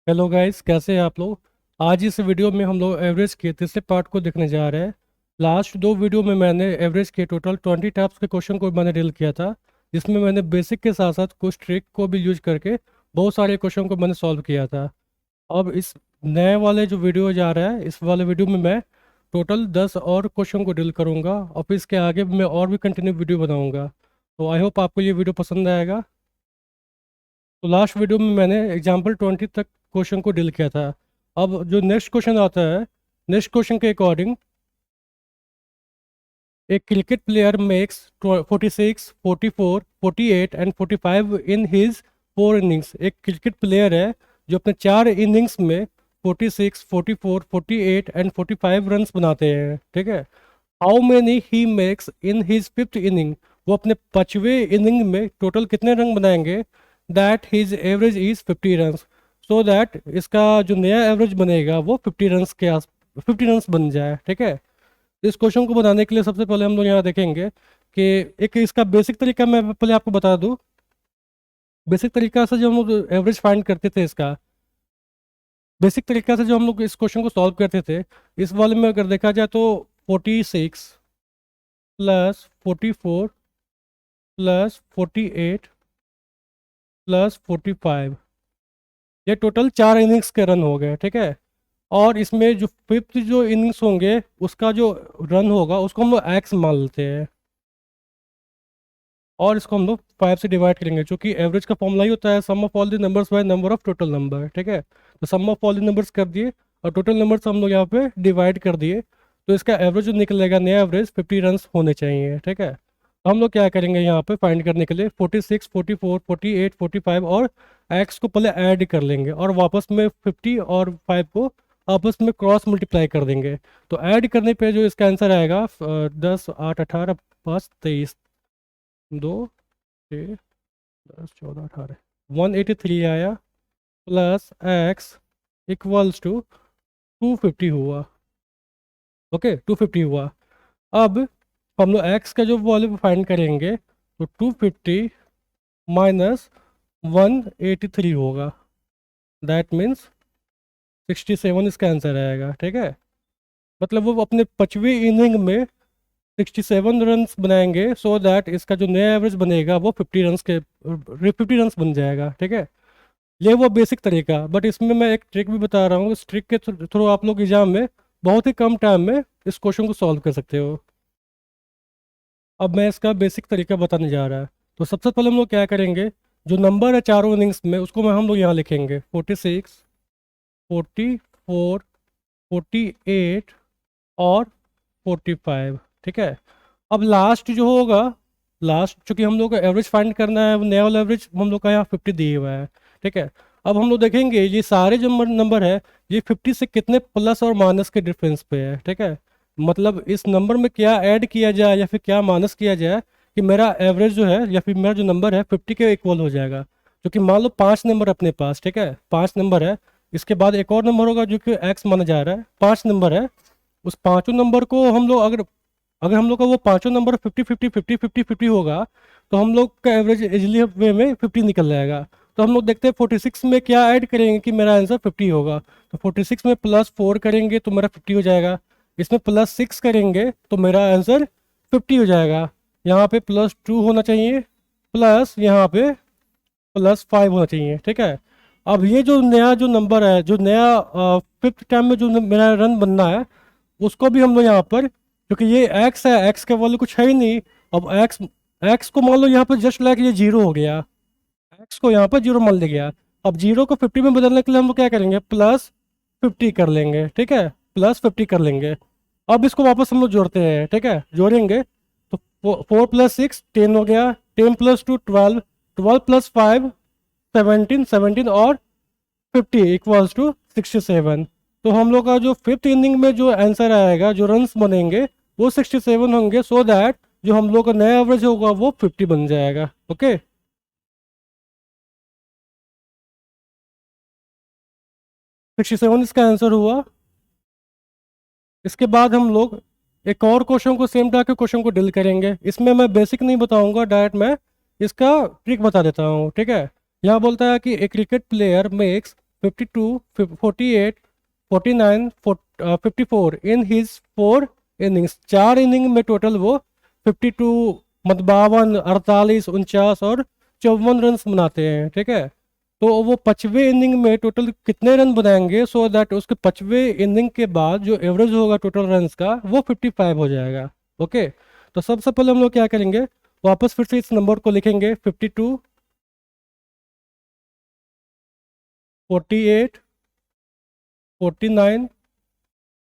Hello guys, कैसे हैं आप लोग। आज इस वीडियो में हम लोग एवरेज के तीसरे पार्ट को देखने जा रहे हैं। लास्ट दो वीडियो में मैंने एवरेज के टोटल 20 टाइप्स के क्वेश्चन को मैंने डील किया था, जिसमें मैंने बेसिक के साथ साथ कुछ ट्रिक को भी यूज करके बहुत सारे क्वेश्चन को मैंने सॉल्व किया था। अब इस नए वाले जो वीडियो जा रहा है, इस वाले वीडियो में मैं टोटल 10 और क्वेश्चन को डील करूँगा और फिर इसके आगे मैं और भी कंटिन्यू वीडियो बनाऊँगा। तो आई होप आपको ये वीडियो पसंद आएगा। तो लास्ट वीडियो में मैंने एग्जाम्पल 20 तक क्वेश्चन को डील किया था। अब जो नेक्स्ट क्वेश्चन आता है, नेक्स्ट क्वेश्चन के अकॉर्डिंग एक cricket player makes 46, 44, 48 and 45 in his 4 innings. एक क्रिकेट प्लेयर है जो अपने 4 इनिंग्स में 46, 44, 48 एंड 45 रन्स बनाते हैं, ठीक है। How many he makes in his fifth inning. वो अपने 5वें इनिंग में टोटल कितने रन बनाएंगे। That his average is 50 run. So that इसका जो नया एवरेज बनेगा वो 50 रन के आस 50 रन बन जाए, ठीक है। इस क्वेश्चन को बनाने के लिए सबसे पहले हम लोग यहाँ देखेंगे कि एक इसका बेसिक तरीका मैं पहले आपको बता दूँ। बेसिक तरीका से जो हम लोग एवरेज फाइंड करते थे, इसका बेसिक तरीका से जो हम लोग इस क्वेश्चन को सॉल्व करते थे, इस वाले में अगर देखा जाए तो 46 प्लस 44 प्लस 48 प्लस 45, ये टोटल 4 इनिंग्स के रन हो गए, ठीक है। और इसमें जो फिफ्थ जो इनिंग्स होंगे उसका जो रन होगा उसको हम लोग एक्स मान लेते हैं, और इसको हम लोग 5 से डिवाइड करेंगे, क्योंकि एवरेज का फॉर्मूला ही होता है sum of all the numbers by number of total number, ठीक है। तो sum of all the numbers कर दिए और टोटल नंबर्स हम लोग यहाँ पे डिवाइड कर दिए, तो इसका एवरेज जो निकलेगा, नया एवरेज 50 रन होने चाहिए, ठीक है। तो हम लोग क्या करेंगे यहाँ पे फाइंड करने के लिए 46, 44, 48, 45 और एक्स को पहले ऐड कर लेंगे और वापस में 50 और 5 को आपस में क्रॉस मल्टीप्लाई कर देंगे। तो ऐड करने पे जो इसका आंसर आएगा 10, 8, 18, 5, 23, 2, 6, 10, 14, 18, 183 आया, प्लस एक्स इक्वल्स टू 250 हुआ। ओके, 250 हुआ। अब हम लोग एक्स का जो वैल्यू फाइंड करेंगे तो 250 माइनस 183 होगा। दैट मीन्स 67 इसका आंसर आएगा, ठीक है। मतलब वो अपने 5वीं इनिंग में 67 रन्स बनाएंगे, सो दैट इसका जो नया एवरेज बनेगा वो 50 रन्स बन जाएगा, ठीक है। ये वो बेसिक तरीका, बट इसमें मैं एक ट्रिक भी बता रहा हूँ। इस ट्रिक के थ्रू आप लोग एग्जाम में बहुत ही कम टाइम में इस क्वेश्चन को सॉल्व कर सकते हो। अब मैं इसका बेसिक तरीका बताने जा रहा है। तो सबसे पहले हम लोग क्या करेंगे, जो नंबर है 4 इनिंग्स में उसको हम लोग यहाँ लिखेंगे 46, 44, 48 और 45, ठीक है। अब लास्ट जो होगा, लास्ट चूंकि हम लोग को एवरेज फाइंड करना है, वो नया वाला एवरेज हम लोग का यहाँ 50 दिए हुआ है, ठीक है। अब हम लोग देखेंगे ये सारे जो नंबर है ये 50 से कितने प्लस और माइनस के डिफरेंस पे है, ठीक है। मतलब इस नंबर में क्या ऐड किया जाए या फिर क्या माइनस किया जाए कि मेरा एवरेज जो है या फिर मेरा जो नंबर है 50 के इक्वल हो जाएगा। क्योंकि मान लो 5 नंबर अपने पास, ठीक है, 5 नंबर है, इसके बाद एक और नंबर होगा जो कि एक्स माना जा रहा है, 5 नंबर है। उस पांचों नंबर को हम लोग अगर अगर हम लोग का वो पांचों नंबर 50 50 50 50 50 होगा तो हम लोग का एवरेज इजली वे में 50 निकल जाएगा। तो हम लोग देखते हैं 46 में क्या ऐड करेंगे कि मेरा आंसर 50 होगा। तो 46 में +4 करेंगे तो मेरा 50 हो जाएगा, इसमें +6 करेंगे तो मेरा आंसर 50 हो जाएगा। यहाँ पे +2 होना चाहिए, प्लस यहाँ पे +5 होना चाहिए, ठीक है। अब ये जो नया जो नंबर है, जो नया फिफ्थ टाइम में जो मेरा रन बनना है, उसको भी हम लोग यहाँ पर, क्योंकि ये एक्स है, एक्स का वैल्यू कुछ है ही नहीं। अब एक्स एक्स को मान लो यहाँ पर जस्ट लाइक ये 0 हो गया, एक्स को यहाँ पर 0 मान लिया गया। अब 0 को 50 में बदलने के लिए हम लोग क्या करेंगे, +50 कर लेंगे, ठीक है, +50 कर लेंगे। अब इसको वापस हम लोग जोड़ते हैं, ठीक है, जोड़ेंगे तो 4 + 6 10 हो गया, 10 + 2 12, 12 + 5 17, 17 और 50 इक्वल्स टू 67। तो हम लोग का जो फिफ्थ इनिंग में जो आंसर आएगा, जो रन्स बनेंगे वो 67 होंगे, सो दैट जो हम लोग का नया एवरेज होगा वो 50 बन जाएगा। ओके, 67 इसका आंसर हुआ। इसके बाद हम लोग एक और क्वेश्चन को, सेम टाइप के क्वेश्चन को डील करेंगे। इसमें मैं बेसिक नहीं बताऊंगा, डायरेक्ट मैं इसका ट्रिक बता देता हूँ, ठीक है। यहाँ बोलता है कि a cricket player makes 52, 48, 49, 54 in his 4 innings. 4 inning में टोटल वो 52 मतलब 52, 48, 49 और 54 रन बनाते हैं, ठीक है। तो वो 5वें इनिंग में टोटल कितने रन बनाएंगे, सो दैट उसके 5वें इनिंग के बाद जो एवरेज होगा टोटल रन्स का वो 55 हो जाएगा। ओके, तो सबसे पहले हम लोग क्या करेंगे, वापस फिर से इस नंबर को लिखेंगे 52, 48, 49,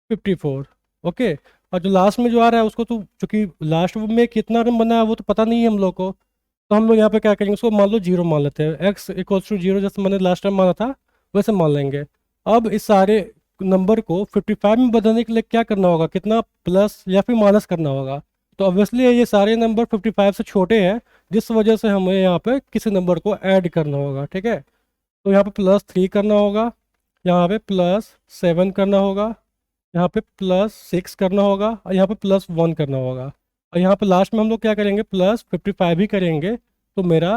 54। ओके, और जो लास्ट में जो आ रहा है उसको तो चूंकि लास्ट में कितना रन बना है वो तो पता नहीं है हम लोग को, तो हम लोग यहाँ पे क्या करेंगे, उसको मान लो जीरो मान लेते हैं, एक्स इक्वल्स टू जीरो, जैसे मैंने लास्ट टाइम माना था वैसे मान लेंगे। अब इस सारे नंबर को 55 में बदलने के लिए क्या करना होगा, कितना प्लस या फिर माइनस करना होगा। तो ऑब्वियसली ये सारे नंबर 55 से छोटे हैं, जिस वजह से हमें यहाँ पे किसी नंबर को ऐड करना होगा, ठीक है। तो यहाँ पे +3 करना होगा, यहाँ पे +7 करना होगा, यहाँ पे +6 करना होगा, और यहाँ पे +1 करना होगा, और यहाँ पे लास्ट में हम लोग क्या करेंगे, +55 ही करेंगे, तो मेरा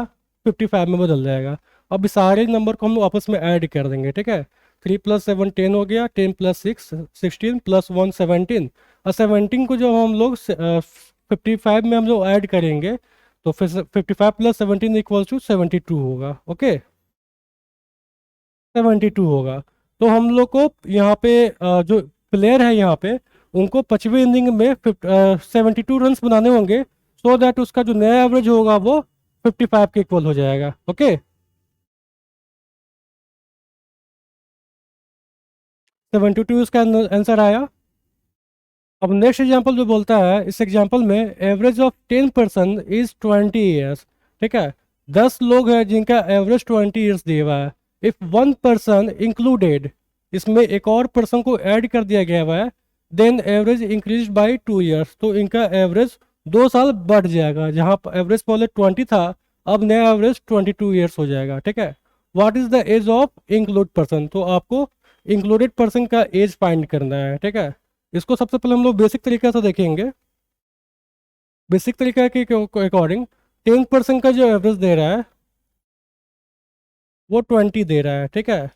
55 में बदल जाएगा। अब इस सारे नंबर को हम लोग आपस में ऐड कर देंगे, ठीक है। 3 + 7 10 हो गया, 10 + 6 16 +1 17, और 17 को जब हम लोग 55 में हम लोग ऐड करेंगे तो फिर 55 + 17 = 72 होगा। ओके, 72 होगा। तो हम लोग को यहाँ पे जो प्लेयर है यहाँ पे उनको 5वें इनिंग में 72 रन बनाने होंगे, सो दैट उसका जो नया एवरेज होगा वो 55 के इक्वल हो जाएगा। ओके, 72 इसका आंसर आया। अब नेक्स्ट एग्जांपल जो बोलता है, इस एग्जांपल में एवरेज ऑफ 10% इज 20 ईयर्स, ठीक है। 10 लोग हैं जिनका एवरेज 20 ईयर्स दिया हुआ है। इफ 1 पर्सन इंक्लूडेड, इसमें एक और पर्सन को ऐड कर दिया गया हुआ है, then average increase by 2 years, तो इनका एवरेज 2 साल बढ़ जाएगा। जहाँ एवरेज पहले 20 था, अब नया एवरेज 22 ईयर्स हो जाएगा, ठीक है। What is the age of include person, तो आपको इंक्लूडेड पर्सन का एज फाइंड करना है, ठीक है। इसको सबसे पहले हम लोग बेसिक तरीके से देखेंगे। बेसिक तरीका के अकॉर्डिंग 10% का जो एवरेज दे रहा है वो 20 दे रहा है, ठीक है।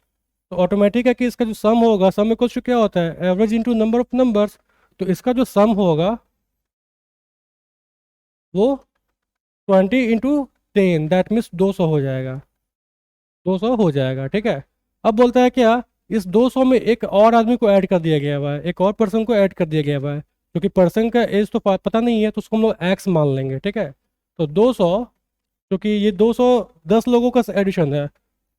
तो ऑटोमेटिक है कि इसका जो सम होगा, सम इक्वल्स टू क्या होता है, average into number of numbers. तो इसका जो सम होगा वो 20 इंटू 10, दैट मीन्स 200 हो जाएगा, 200 हो जाएगा, ठीक है। अब बोलता है क्या, इस 200 में एक और आदमी को ऐड कर दिया गया हुआ है, एक और पर्सन को ऐड कर दिया गया हुआ है, क्योंकि पर्सन का एज तो पता नहीं है, तो उसको हम लोग एक्स मान लेंगे, ठीक है। तो 200, क्योंकि ये 210 लोगों का एडिशन है,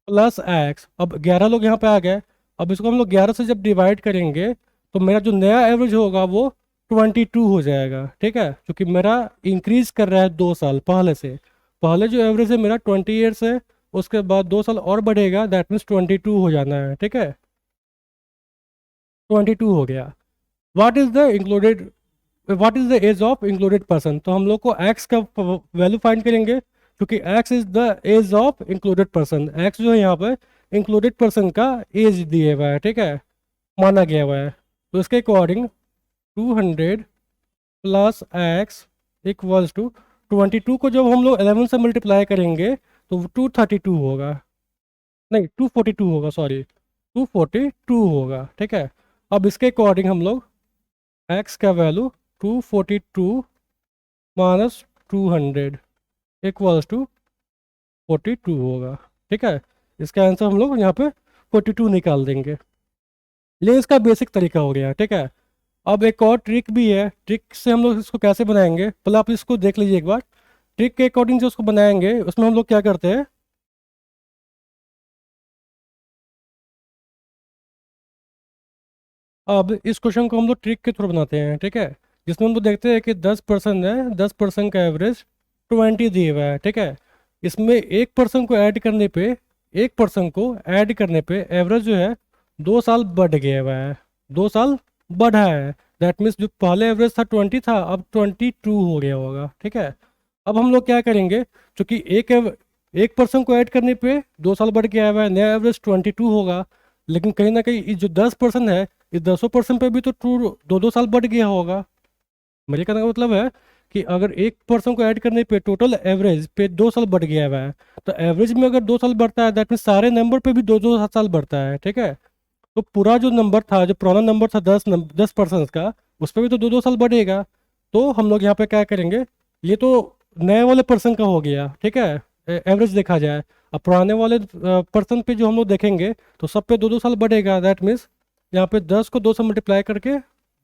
प्लस एक्स, अब 11 लोग यहाँ पे आ गए। अब इसको हम लोग 11 से जब डिवाइड करेंगे तो मेरा जो नया एवरेज होगा वो 22 हो जाएगा, ठीक है। क्योंकि मेरा इंक्रीज कर रहा है 2 साल पहले से, पहले जो एवरेज है मेरा 20 ईयर्स है, उसके बाद 2 साल और बढ़ेगा, दैट मीन्स 22 हो जाना है, ठीक है। 22 हो गया। What is the included, what is the age of included person, तो हम लोग को एक्स का वैल्यू फाइंड करेंगे, क्योंकि x is the age of included person. X जो है यहाँ पे इंक्लूडेड पर्सन का एज दिया हुआ है, ठीक है, माना गया हुआ है। तो इसके according 200 plus x equals to 22 को जब हम लोग 11 से मल्टीप्लाई करेंगे तो 232 होगा, नहीं 242 होगा, सॉरी 242 होगा, ठीक है। अब इसके अकॉर्डिंग हम लोग एक्स का वैल्यू 242 माइनस 200 इक्वल्स टू 42 होगा, ठीक है। इसका आंसर हम लोग यहाँ पे 42 निकाल देंगे। ये इसका बेसिक तरीका हो गया, ठीक है। अब एक और ट्रिक भी है, ट्रिक से हम लोग इसको कैसे बनाएंगे, पहले आप इसको देख लीजिए एक बार। ट्रिक के अकॉर्डिंग जो उसको बनाएंगे उसमें हम लोग क्या करते हैं, अब इस क्वेश्चन को हम लोग ट्रिक के थ्रू बनाते हैं, ठीक है। जिसमें हम लोग देखते हैं कि 10% है, 10% का एवरेज 20 दिए हुआ है, ठीक है। इसमें एक पर्सन को ऐड करने पे, एक पर्सन को ऐड करने पे एवरेज जो है 2 साल बढ़ गया हुआ है, 2 साल बढ़ा है। दैट मीन्स जो पहले एवरेज था 20 था, अब 22 हो गया होगा, ठीक है। अब हम लोग क्या करेंगे, क्योंकि एक पर्सन को ऐड करने पे 2 साल बढ़ गया हुआ है, नया एवरेज 22 होगा, लेकिन कहीं ना कहीं ये जो 10% है, इस 10% पे भी तो 2 2 साल बढ़ गया होगा। मेरे कहने का मतलब है कि अगर एक पर्सन को ऐड करने पे टोटल एवरेज पे 2 साल बढ़ गया हुआ है, तो एवरेज में अगर 2 साल बढ़ता है दैट मीन सारे नंबर पे भी 2 2 साल बढ़ता है, ठीक है। तो पूरा जो नंबर था, जो पुराना नंबर था 10 पर्सन का, उस पर भी तो 2 2 साल बढ़ेगा। तो हम लोग यहाँ पे क्या करेंगे, ये तो नए वाले पर्सन का हो गया, ठीक है, एवरेज देखा जाए। अब पुराने वाले पर्सन पे जो हम लोग देखेंगे तो सब पे 2 2 साल बढ़ेगा। दैट मीन्स यहाँ पे 10 को 2 से मल्टीप्लाई करके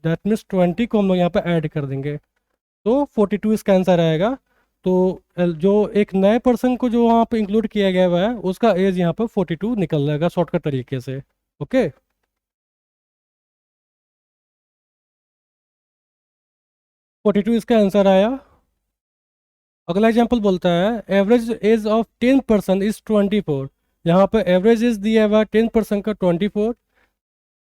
दैट मीन्स 20 को हम लोग यहाँ पे ऐड कर देंगे, तो 42 इसका आंसर आएगा। तो जो एक नए पर्सन को जो वहाँ पे इंक्लूड किया गया हुआ है उसका एज यहाँ पे 42 निकल जाएगा शॉर्टकट तरीके से। ओके, 42 इसका आंसर आया। अगला एग्जांपल बोलता है average age of 10 person is 24। यहाँ पे एवरेज एज दिया हुआ है 10 पर्सन का 24।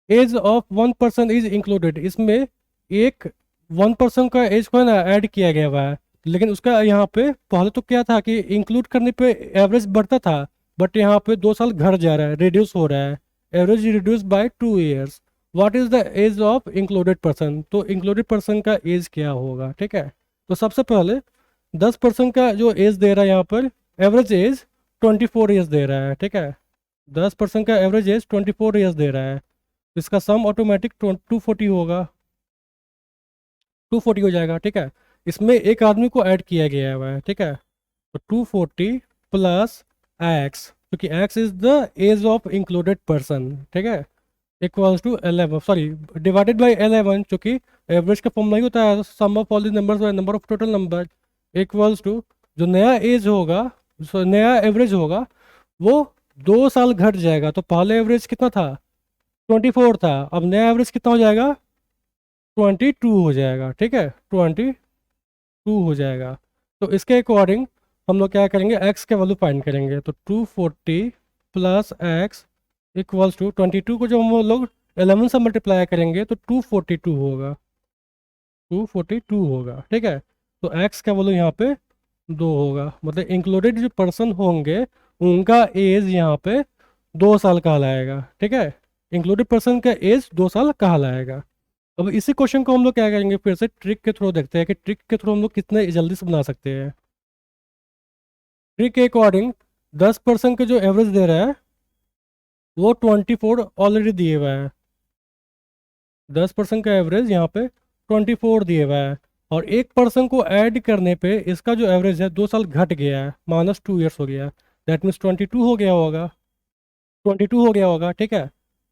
Age of 1 person is included, इसमें एक 1 पर्सन का एज को है ना ऐड किया गया हुआ है, लेकिन उसका यहाँ पे पहले तो क्या था कि इंक्लूड करने पे एवरेज बढ़ता था, बट यहाँ पे 2 साल घट जा रहा है, रिड्यूस हो रहा है। Average reduce by 2 years. What is the age of included person, तो इंक्लूडेड पर्सन का एज क्या होगा, ठीक है। तो सबसे पहले 10 पर्सन का जो एज दे रहा है यहाँ पर एवरेज एज 24 ईयर्स दे रहा है, ठीक है। 10 पर्सन का एवरेज एज 24 ईयर्स दे रहा है, तो इसका सम ऑटोमेटिक 240 होगा, 240 हो जाएगा, ठीक है। इसमें एक आदमी को ऐड किया गया हुआ है, ठीक है। तो 240 प्लस एक्स, क्योंकि x is the age of included person, ठीक है, equals to 11, sorry divided by 11, क्योंकि एवरेज का फॉर्म नहीं होता है sum of all the numbers by number of total number, equals to जो नया एज होगा, जो नया एवरेज होगा वो 2 साल घट जाएगा। तो पहले एवरेज कितना था, 24 था, अब नया एवरेज कितना हो जाएगा, 22 हो जाएगा, ठीक है, 22 हो जाएगा। तो इसके अकॉर्डिंग हम लोग क्या करेंगे, एक्स के वैल्यू फाइंड करेंगे। तो 240 प्लस एक्स इक्वल्स टू 22 को जब हम लोग 11 से मल्टीप्लाई करेंगे तो 242 होगा, 242 होगा, ठीक है। तो एक्स का वैल्यू यहाँ पे 2 होगा, मतलब इंक्लूडेड जो पर्सन होंगे उनका एज यहाँ पे 2 साल कहलाएगा, ठीक है। इंक्लूडेड पर्सन का एज 2 साल कहलाएगा। अब इसी क्वेश्चन को हम लोग क्या करेंगे, फिर से ट्रिक के थ्रू देखते हैं कि ट्रिक के थ्रू हम लोग कितने जल्दी से बना सकते हैं। ट्रिक के अकॉर्डिंग 10 पर्सन का जो एवरेज दे रहा है वो 24 ऑलरेडी दिए हुआ है, 10 पर्सन का एवरेज यहाँ पे 24 दिए हुआ है, और एक पर्सन को ऐड करने पे इसका जो एवरेज है 2 साल घट गया है, -2 ईयर्स हो गया, दैट मीन्स 22 हो गया होगा, 22 हो गया होगा, ठीक है।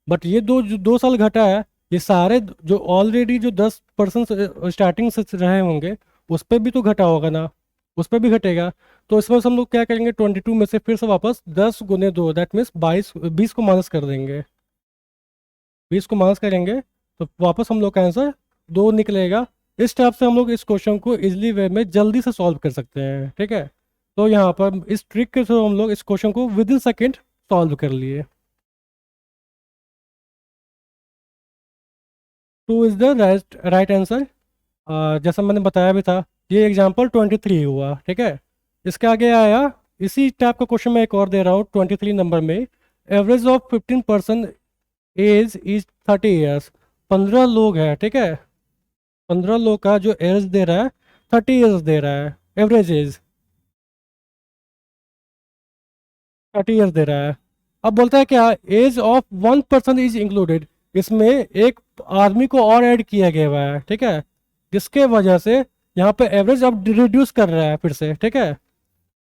बट ये जो 2 साल घटा है, ये सारे जो ऑलरेडी जो 10 पर्सन स्टार्टिंग से रहे होंगे उस पर भी तो घटा होगा ना, उस पर भी घटेगा। तो इसमें से हम लोग क्या करेंगे, 22 में से फिर से वापस 10 × 2 दैट मीन्स 20 को माइनस कर देंगे, 20 को माइनस करेंगे तो वापस हम लोग का आंसर 2 निकलेगा। इस टाइप से हम लोग इस क्वेश्चन को इजिली वे में जल्दी से सॉल्व कर सकते हैं, ठीक है। तो यहाँ पर इस ट्रिक के थ्रू हम लोग इस क्वेश्चन को विद इन सेकेंड सॉल्व कर लिए। 2 इज द राइट आंसर। जैसा मैंने बताया भी था, ये एग्जाम्पल 23 हुआ, ठीक है। इसके आगे आया इसी टाइप का क्वेश्चन मैं एक और दे रहा हूँ 23 नंबर में। Average of 15 person age is 30 years. 15 लोग हैं, ठीक है, 15 लोग का जो एज दे रहा है 30 ईयर्स दे रहा है, एवरेज एज 30 ईयर्स दे रहा है। अब बोलता है क्या, age of 1 person is included, इसमें एक आदमी को और ऐड किया गया हुआ है, ठीक है, जिसके वजह से यहाँ पे एवरेज अब रिड्यूस कर रहा है फिर से, ठीक है।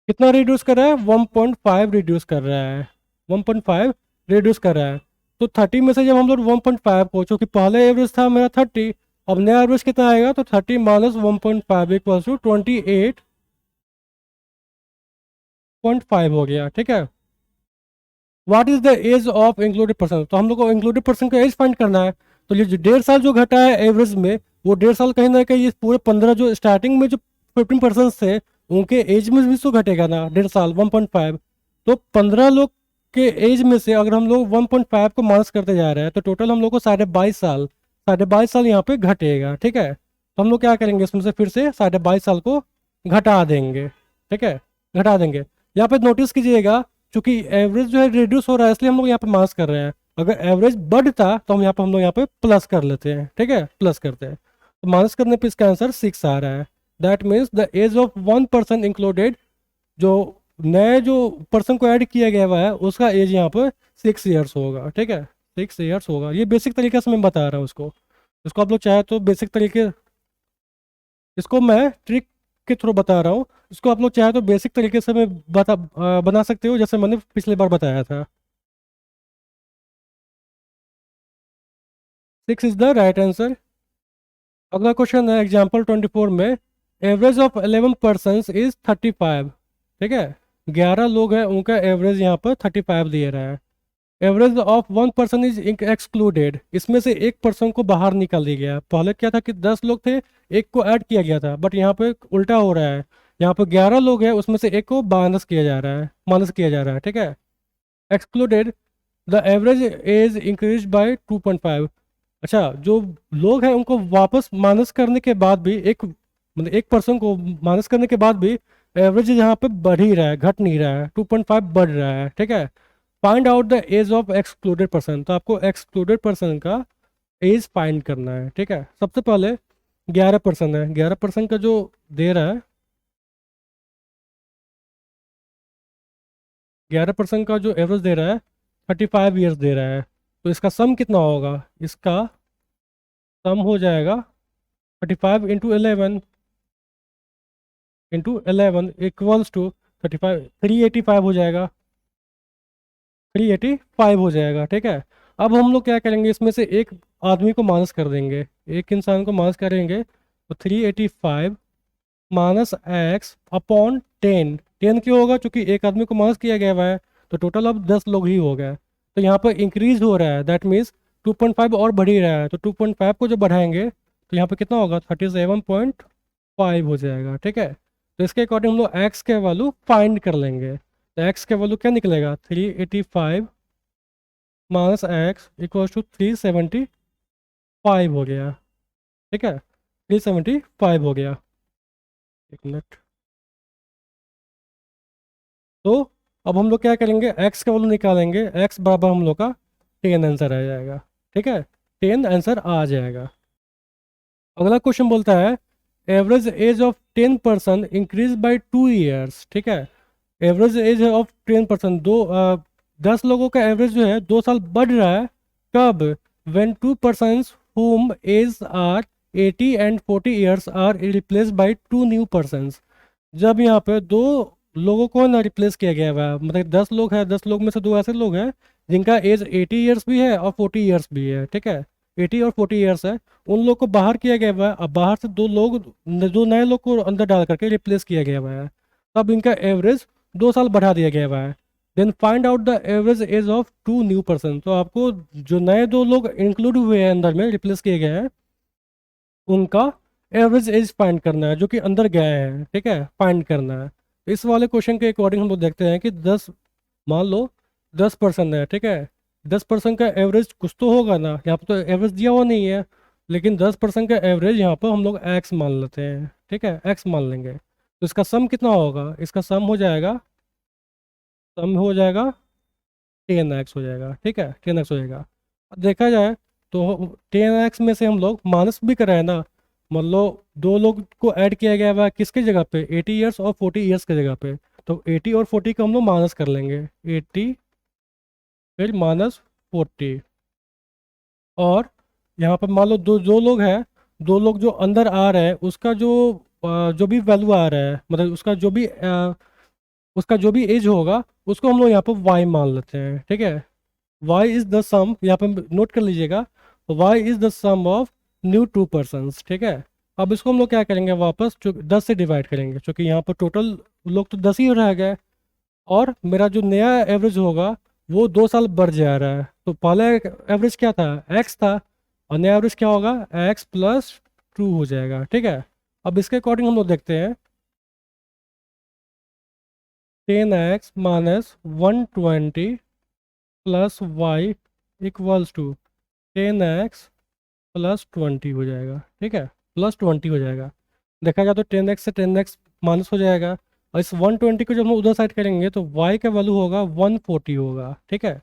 कितना रिड्यूस कर रहा है, 1.5 रिड्यूस कर रहा है, 1.5 रिड्यूस कर रहा है। तो 30 में से जब हम लोग 1.5 को, चूँकि पहले एवरेज था मेरा 30, अब नया एवरेज कितना आएगा, तो 30 माइनस 1.5 इक्वल्स टू 28.5 हो गया, ठीक है। What is the age of included person, तो हम लोग को इंक्लूडेड पर्सन का एज फाइंड करना है। तो ये जो 1.5 साल जो घटा है एवरेज में, वो 1.5 साल कहीं ना कहीं ये पूरे 15 जो स्टार्टिंग में जो 15 पर्सन थे उनके एज में भी तो घटेगा ना, 1.5 साल 1.5। तो 15 लोग के एज में से अगर हम लोग 1.5 को माइनस करते जा रहे हैं तो टोटल हम लोग को 22.5 साल, 22.5 यहाँ पे घटेगा, ठीक है। तो हम लोग क्या करेंगे, इसमें से फिर से 22.5 को घटा देंगे, ठीक है, घटा देंगे। यहाँ पे नोटिस कीजिएगा, क्योंकि एवरेज जो है रिड्यूस हो रहा है इसलिए हम लोग यहाँ पे माइनस कर रहे हैं। अगर एवरेज बढ़ता तो हम लोग यहाँ पे प्लस कर लेते हैं, ठीक है, प्लस करते हैं। तो माइनस करने पे इसका आंसर 6 आ रहा है। That means the age of one person included, जो नए जो पर्सन को ऐड किया गया हुआ है उसका एज यहाँ पर 6 ईयर्स होगा, ठीक है, 6 ईयर्स होगा। ये बेसिक तरीके से मैं बता रहा हूँ उसको, इसको आप लोग चाहे तो बेसिक तरीके, इसको मैं ट्रिक के थ्रू बता रहा हूँ, इसको आप लोग चाहे तो बेसिक तरीके से मैं बना सकते हो जैसे मैंने पिछली बार बताया था। 6 इज द राइट आंसर। अगला क्वेश्चन है एग्जाम्पल 24 में, एवरेज ऑफ 11 पर्सन इज 35, ठीक है, 11 लोग हैं उनका एवरेज यहाँ पर 35 दिया रहा है। Average of one person is excluded, इसमें से एक पर्सन को बाहर निकाल दिया गया। पहले क्या था कि 10 लोग थे, एक को ऐड किया गया था, बट यहाँ पे उल्टा हो रहा है, यहाँ पे 11 लोग हैं उसमें से एक को माइनस किया जा रहा है, ठीक है। Excluded, the average as increase by 2.5। अच्छा, जो लोग हैं उनको वापस माइनस करने के बाद भी एक, मतलब एक पर्सन को माइनस करने के बाद भी एवरेज यहाँ पे बढ़ ही रहा है, घट नहीं रहा है, 2.5 बढ़ रहा है, ठीक है। Find out the age of excluded person, तो आपको एक्सक्लूडेड पर्सन का एज फाइंड करना है, ठीक है। सबसे पहले 11 पर्सन है, 11 पर्सन का जो दे रहा है, 11 पर्सन का जो एवरेज दे रहा है 35 ईयर्स दे रहा है, तो इसका सम कितना होगा, इसका सम हो जाएगा 35 इंटू 11 इक्वल्स टू 35, 385 हो जाएगा, 385 हो जाएगा, ठीक है। अब हम लोग क्या करेंगे, इसमें से एक आदमी को माइनस कर देंगे, एक इंसान को माइनस करेंगे, तो 385 माइनस एक्स अपॉन 10, 10 क्यों होगा, क्योंकि एक आदमी को माइनस किया गया हुआ है, तो टोटल अब 10 लोग ही हो गए, तो यहाँ पर इंक्रीज हो रहा है, दैट मीन्स 2.5 और बढ़ ही रहा है, तो 2.5 को जब बढ़ाएंगे तो यहाँ पे कितना होगा, 37.5 हो जाएगा, ठीक है। तो इसके अकॉर्डिंग हम लोग एक्स के वैल्यू फाइंड कर लेंगे, तो एक्स के वैल्यू क्या निकलेगा, 385 माइनस एक्स इक्वल टू 375 हो गया, ठीक है, 375 हो गया। एक मिनट, तो अब हम लोग क्या करेंगे, एक्स का वैल्यू निकालेंगे, एक्स बराबर हम लोग का 10 आंसर आ जाएगा, ठीक है, 10 आंसर आ जाएगा। अगला क्वेश्चन बोलता है, average age of 10 person increase by 2 years, ठीक है। एवरेज एज ऑफ 10 पर्सन, 10 लोगों का एवरेज जो है 2 साल बढ़ रहा है, कब, when 2 person whom age are 80 and 40 years are replace by 2 new person, जब यहाँ पे दो लोगों को ना रिप्लेस किया गया हुआ है, मतलब 10 लोग हैं, 10 लोग में से दो ऐसे लोग हैं जिनका एज 80 ईयर्स भी है और 40 ईयर्स भी है, ठीक है, 80 और 40 ईयर्स है, उन लोग को बाहर किया गया हुआ है, अब बाहर से दो नए लोग को अंदर डाल करके रिप्लेस किया गया हुआ है, तब इनका एवरेज 2 साल बढ़ा दिया गया हुआ है। Then find out the average age of 2 new person, तो आपको जो नए 2 लोग इंक्लूड हुए हैं अंदर में रिप्लेस किए गए हैं उनका एवरेज एज फाइंड करना है, जो कि अंदर गए हैं, ठीक है, फाइंड करना है। इस वाले क्वेश्चन के अकॉर्डिंग हम लोग देखते हैं कि 10, मान लो 10 पर्सन है, ठीक है, 10 पर्सन का एवरेज कुछ तो होगा ना, यहाँ पर तो एवरेज दिया हुआ नहीं है, लेकिन 10 पर्सन का एवरेज यहाँ पर हम लोग एक्स मान लेते हैं, ठीक है, एक्स मान लेंगे, तो इसका सम कितना होगा, इसका सम हो जाएगा, सम हो जाएगा 10x हो जाएगा, ठीक है, 10x हो जाएगा। अब देखा जाए तो 10x में से हम लोग माइनस भी कराए ना, मान लो 2 लोग को ऐड किया गया हुआ है किसके जगह पे, 80 ईयर्स और 40 ईयर्स की जगह पे, तो 80 और 40 का हम लोग माइनस कर लेंगे, 80 फिर माइनस 40, और यहाँ पर मान लो दो लोग हैं, 2 लोग जो अंदर आ रहे हैं उसका जो भी वैल्यू आ रहा है, मतलब उसका जो भी एज होगा उसको हम लोग यहाँ पर y मान लेते हैं, ठीक है। y इज द सम, यहाँ पे नोट कर लीजिएगा, y is the sum of new 2 persons, ठीक है। अब इसको हम लोग क्या करेंगे, वापस 10 से डिवाइड करेंगे, क्योंकि यहाँ पर टोटल लोग तो 10 ही रह गए, और मेरा जो नया एवरेज होगा वो 2 साल बढ़ जा रहा है, तो पहले एवरेज क्या था, x था, और नया एवरेज क्या होगा, x+2 हो जाएगा, ठीक है। अब इसके अकॉर्डिंग हम लोग देखते हैं, 10x minus 120 plus y equals to 10x+20 हो जाएगा, ठीक है, +20 हो जाएगा। देखा जाए तो 10x से 10x माइनस हो जाएगा, और इस 120 को जब हम उधर साइड करेंगे तो y का वैल्यू होगा 140 होगा, ठीक है,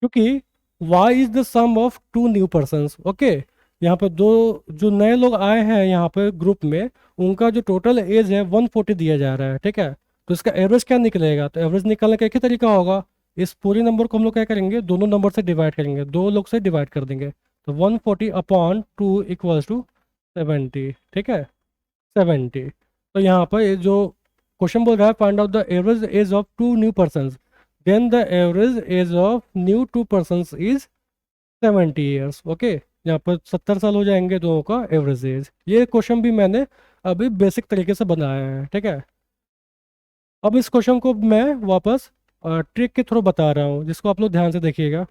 क्योंकि y is the sum of 2 new persons, okay. यहाँ पे दो जो नए लोग आए हैं यहाँ पे ग्रुप में, उनका जो टोटल एज है 140 दिया जा रहा है, ठीक है। तो इसका एवरेज क्या निकलेगा? तो एवरेज निकालने का एक ही तरीका होगा, इस पूरे नंबर को हम लोग क्या करेंगे, दोनों नंबर से डिवाइड करेंगे, दो लोग से डिवाइड कर देंगे। तो 140 अपॉन 2 इक्वल्स टू 70, ठीक है, 70। तो यहाँ पर ये जो क्वेश्चन बोल रहा है, find out the average age of two new person, then the average age of new two person is 70 years. Okay, यहाँ पर 70 साल हो जाएंगे दोनों का एवरेज एज। ये क्वेश्चन भी मैंने अभी बेसिक तरीके से बनाया है, ठीक है। अब इस क्वेश्चन को मैं वापस ट्रिक के थ्रू बता रहा हूँ, जिसको आप लोग ध्यान से देखिएगा।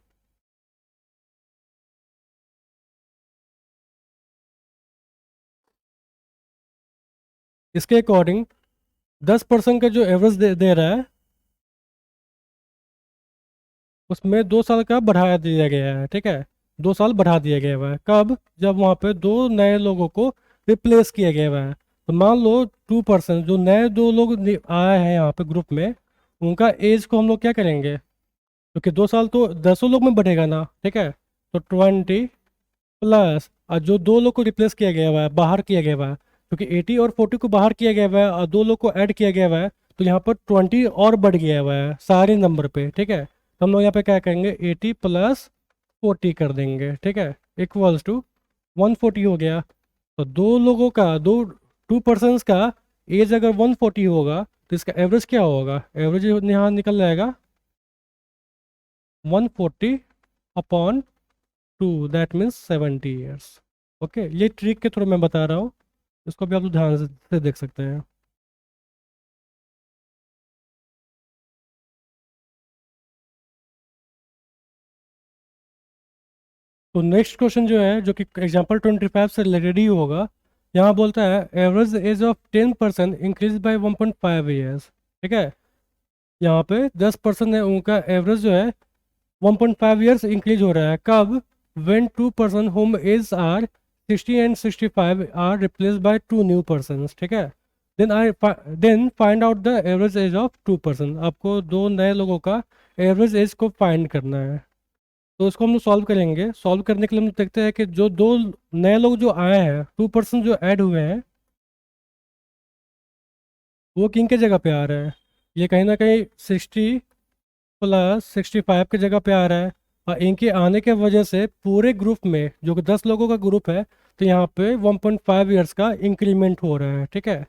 इसके अकॉर्डिंग 10% का जो एवरेज दे रहा है, उसमें 2 साल का बढ़ा दिया गया है, ठीक है। 2 साल बढ़ा दिया गया हुआ है, कब? जब वहाँ पे दो नए लोगों को रिप्लेस किया गया हुआ है। तो मान लो 2% जो नए दो लोग आए हैं यहाँ पे ग्रुप में, उनका एज को हम लोग क्या करेंगे, क्योंकि 2 साल तो 10 लोग में बढ़ेगा ना, ठीक है। तो 20 प्लस, और जो दो लोग को रिप्लेस किया गया हुआ है, बाहर किया गया हुआ है, क्योंकि 80 और 40 को बाहर किया गया हुआ है और दो लोग को ऐड किया गया हुआ है, तो यहाँ पर 20 और बढ़ गया हुआ है सारे नंबर पे, ठीक है। तो हम लोग यहाँ पे क्या करेंगे, 80 प्लस 40 कर देंगे, ठीक है, इक्वल्स टू 140 हो गया। तो दो लोगों का, दो 2 पर्सन्स का एज अगर 140 होगा, तो इसका एवरेज क्या होगा? एवरेज यहाँ निकल जाएगा 140 upon 2, that means 70 years. Okay, ये ट्रिक के थ्रू मैं बता रहा हूँ, इसको भी आप लोग ध्यान से देख सकते हैं। तो नेक्स्ट क्वेश्चन जो है, जो कि एग्जाम्पल 25 से रिलेटेड ही होगा, यहाँ बोलता है average age of 10% increase by 1.5 years, ठीक है। यहाँ पे 10% है, उनका एवरेज जो है 1.5 ईयर्स इंक्रीज हो रहा है, कब? when 2 person whom age are 60 and 65 are replaced by two new persons, ठीक है। then find out the average age of 2 person। आपको दो नए लोगों का एवरेज एज को फाइंड करना है। तो इसको हम लोग सॉल्व करेंगे। सॉल्व करने के लिए हम लोग देखते हैं कि जो दो नए लोग जो आए हैं, 2 पर्सन जो ऐड हुए हैं, वो किन के जगह पे आ रहे हैं? ये कहीं ना कहीं 60 प्लस 65 की जगह पे आ रहा है। और इनके आने के वजह से पूरे ग्रुप में, जो कि 10 लोगों का ग्रुप है, तो यहाँ पे 1.5 ईयर्स का इंक्रीमेंट हो रहा है, ठीक है।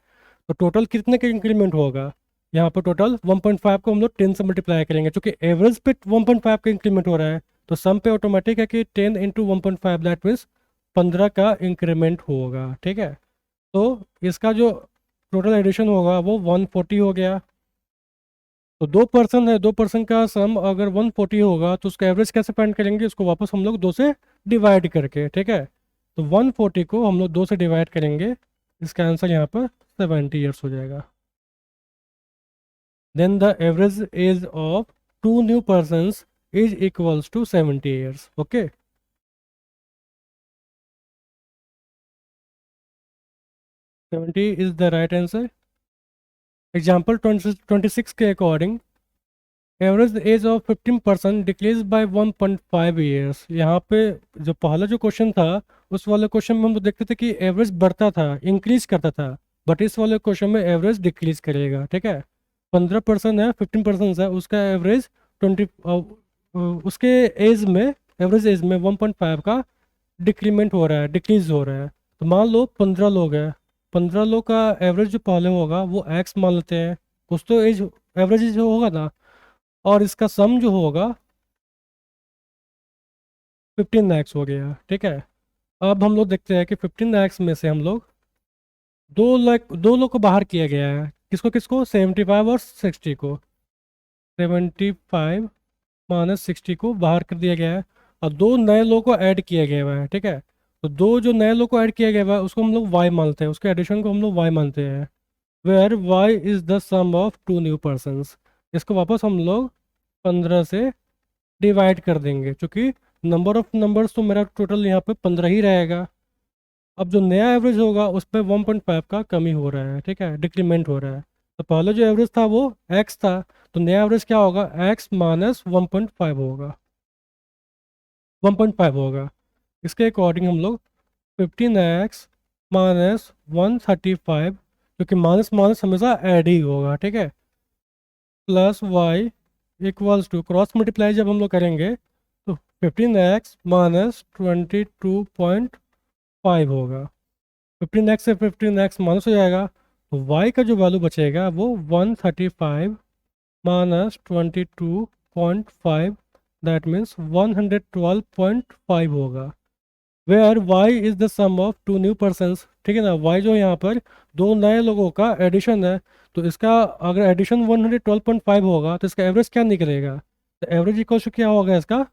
तो टोटल कितने का इंक्रीमेंट होगा? यहाँ पर टोटल 1.5 को हम लोग 10 से मल्टीप्लाई करेंगे, क्योंकि एवरेज पे 1.5 का इंक्रीमेंट हो रहा है, तो सम पे ऑटोमेटिक है कि 10 इंटू 1.5, दैट मीन्स 15 का इंक्रीमेंट होगा, ठीक है। तो इसका जो टोटल एडिशन होगा वो 140 हो गया। तो 2 पर्सन है, 2 पर्सन का सम अगर 140 होगा, तो उसका एवरेज कैसे फाइंड करेंगे? उसको वापस हम लोग 2 से डिवाइड करके, ठीक है। तो 140 को हम लोग 2 से डिवाइड करेंगे, इसका आंसर यहाँ पर 70 ईयर्स हो जाएगा। Then the average age of two new persons is equals to 70 years. Okay, 70 is the right answer. Example 26 के according average age of 15% decrease by 1.5 years. यहाँ पे जो पहला जो क्वेश्चन था, उस वाले क्वेश्चन में हम लोग देखते थे कि एवरेज बढ़ता था, इंक्रीज करता था, बट इस वाले क्वेश्चन में एवरेज डिक्रीज करेगा, ठीक है। 15% है, 15% है, उसका एवरेज 20, उसके एज में, एवरेज एज में 1.5 का डिक्रीमेंट हो रहा है, डिक्रीज हो रहा है। तो मान लो 15 लोग हैं, 15 लोग का एवरेज जो पहले होगा वो एक्स मान लेते हैं, कुछ तो एज, एवरेज एज होगा ना, और इसका सम जो होगा 15x हो गया, ठीक है। अब हम लोग देखते हैं कि 15x में से हम लोग 2 लोग को बाहर किया गया है, किसको किसको? 75 और 60 को। 75 माइनस 60 को बाहर कर दिया गया है, और दो नए लोगों को ऐड किया गया हुआ है, ठीक है। तो दो जो नए लोग को ऐड किया गया हुआ है, उसको हम लोग y मानते हैं, उसके एडिशन को हम लोग y मानते हैं, where y is the sum of two new persons. इसको वापस हम लोग 15 से डिवाइड कर देंगे, क्योंकि नंबर ऑफ नंबर्स तो मेरा टोटल यहाँ पे 15 ही रहेगा। अब जो नया एवरेज होगा उस पर 1.5 का कमी हो रहा है, ठीक है, डिक्रीमेंट हो रहा है। तो पहले जो एवरेज था वो x था, तो नया एवरेज क्या होगा? x माइनस 1.5 होगा, 1.5 होगा। इसके अकॉर्डिंग हम लोग 15x माइनस 135, क्योंकि माइनस माइनस हमेशा ऐड ही होगा, ठीक है, plus y equals to cross multiply जब हम लोग करेंगे तो 15x माइनस 22.5 होगा। 15x से 15x माइनस हो जाएगा, तो y का जो वैल्यू बचेगा वो 135 माइनस 22.5, दैट मीन्स 112.5 होगा। Where y is the sum of two new persons, ठीक है ना, y जो यहाँ पर दो नए लोगों का एडिशन है, तो इसका अगर एडिशन 112.5 होगा तो इसका एवरेज क्या निकलेगा, तो एवरेज इक्वल टू क्या होगा इसका,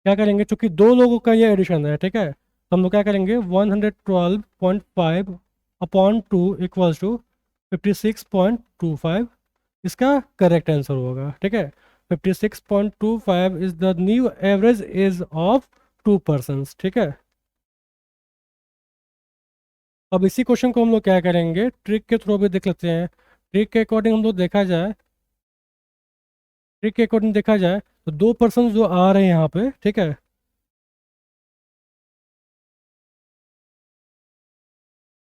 क्या करेंगे, चूंकि दो लोगों का ये एडिशन है, ठीक है, तो हम लोग क्या करेंगे 112.5 अपॉन 2 इक्वल्स टू 56.25, इसका करेक्ट आंसर होगा, ठीक है। 56.25 is the new average age of to persons, ठीक है। अब इसी क्वेश्चन को हम लोग क्या करेंगे, ट्रिक के थ्रू भी देख लेते हैं। ट्रिक के अकॉर्डिंग हम लोग देखा जाए, ट्रिक के अकॉर्डिंग देखा जाए तो दो पर्सन जो आ रहे हैं यहाँ पे, ठीक है,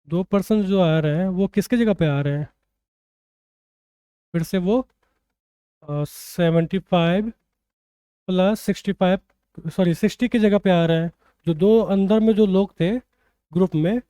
दो पर्सन जो आ रहे हैं वो किसके जगह पे आ रहे हैं, फिर से वो 75 प्लस 65, सॉरी 60 की जगह पे आ रहे हैं। जो दो अंदर में जो लोग थे ग्रुप में,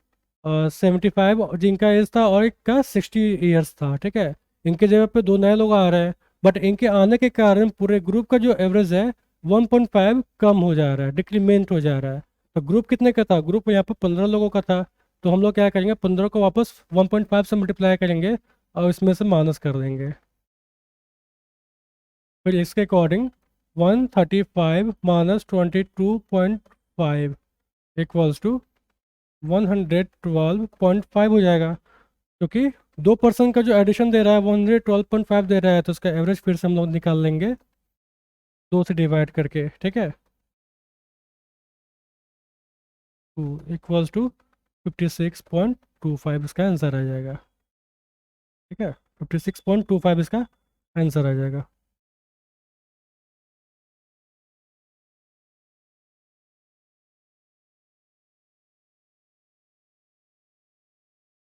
75 जिनका एज था और एक का 60 ईयर्स था, ठीक है, इनके जगह पे दो नए लोग आ रहे हैं, बट इनके आने के कारण पूरे ग्रुप का जो एवरेज है 1.5 कम हो जा रहा है, डिक्रीमेंट हो जा रहा है। तो ग्रुप कितने का था, ग्रुप यहाँ पे 15 लोगों का था, तो हम लोग क्या करेंगे 15 को वापस 1.5 से मल्टीप्लाई करेंगे और इसमें से माइनस कर देंगे। फिर इसके अकॉर्डिंग 135 माइनस 22.5 इक्वल्स टू 112.5 हो जाएगा, क्योंकि दो पर्सन का जो एडिशन दे रहा है 112.5 दे रहा है, तो उसका एवरेज फिर से हम लोग निकाल लेंगे दो से डिवाइड करके, ठीक है, 2 इक्वल्स टू 56.25 इसका आंसर आ जाएगा, ठीक है, 56.25 इसका आंसर आ जाएगा।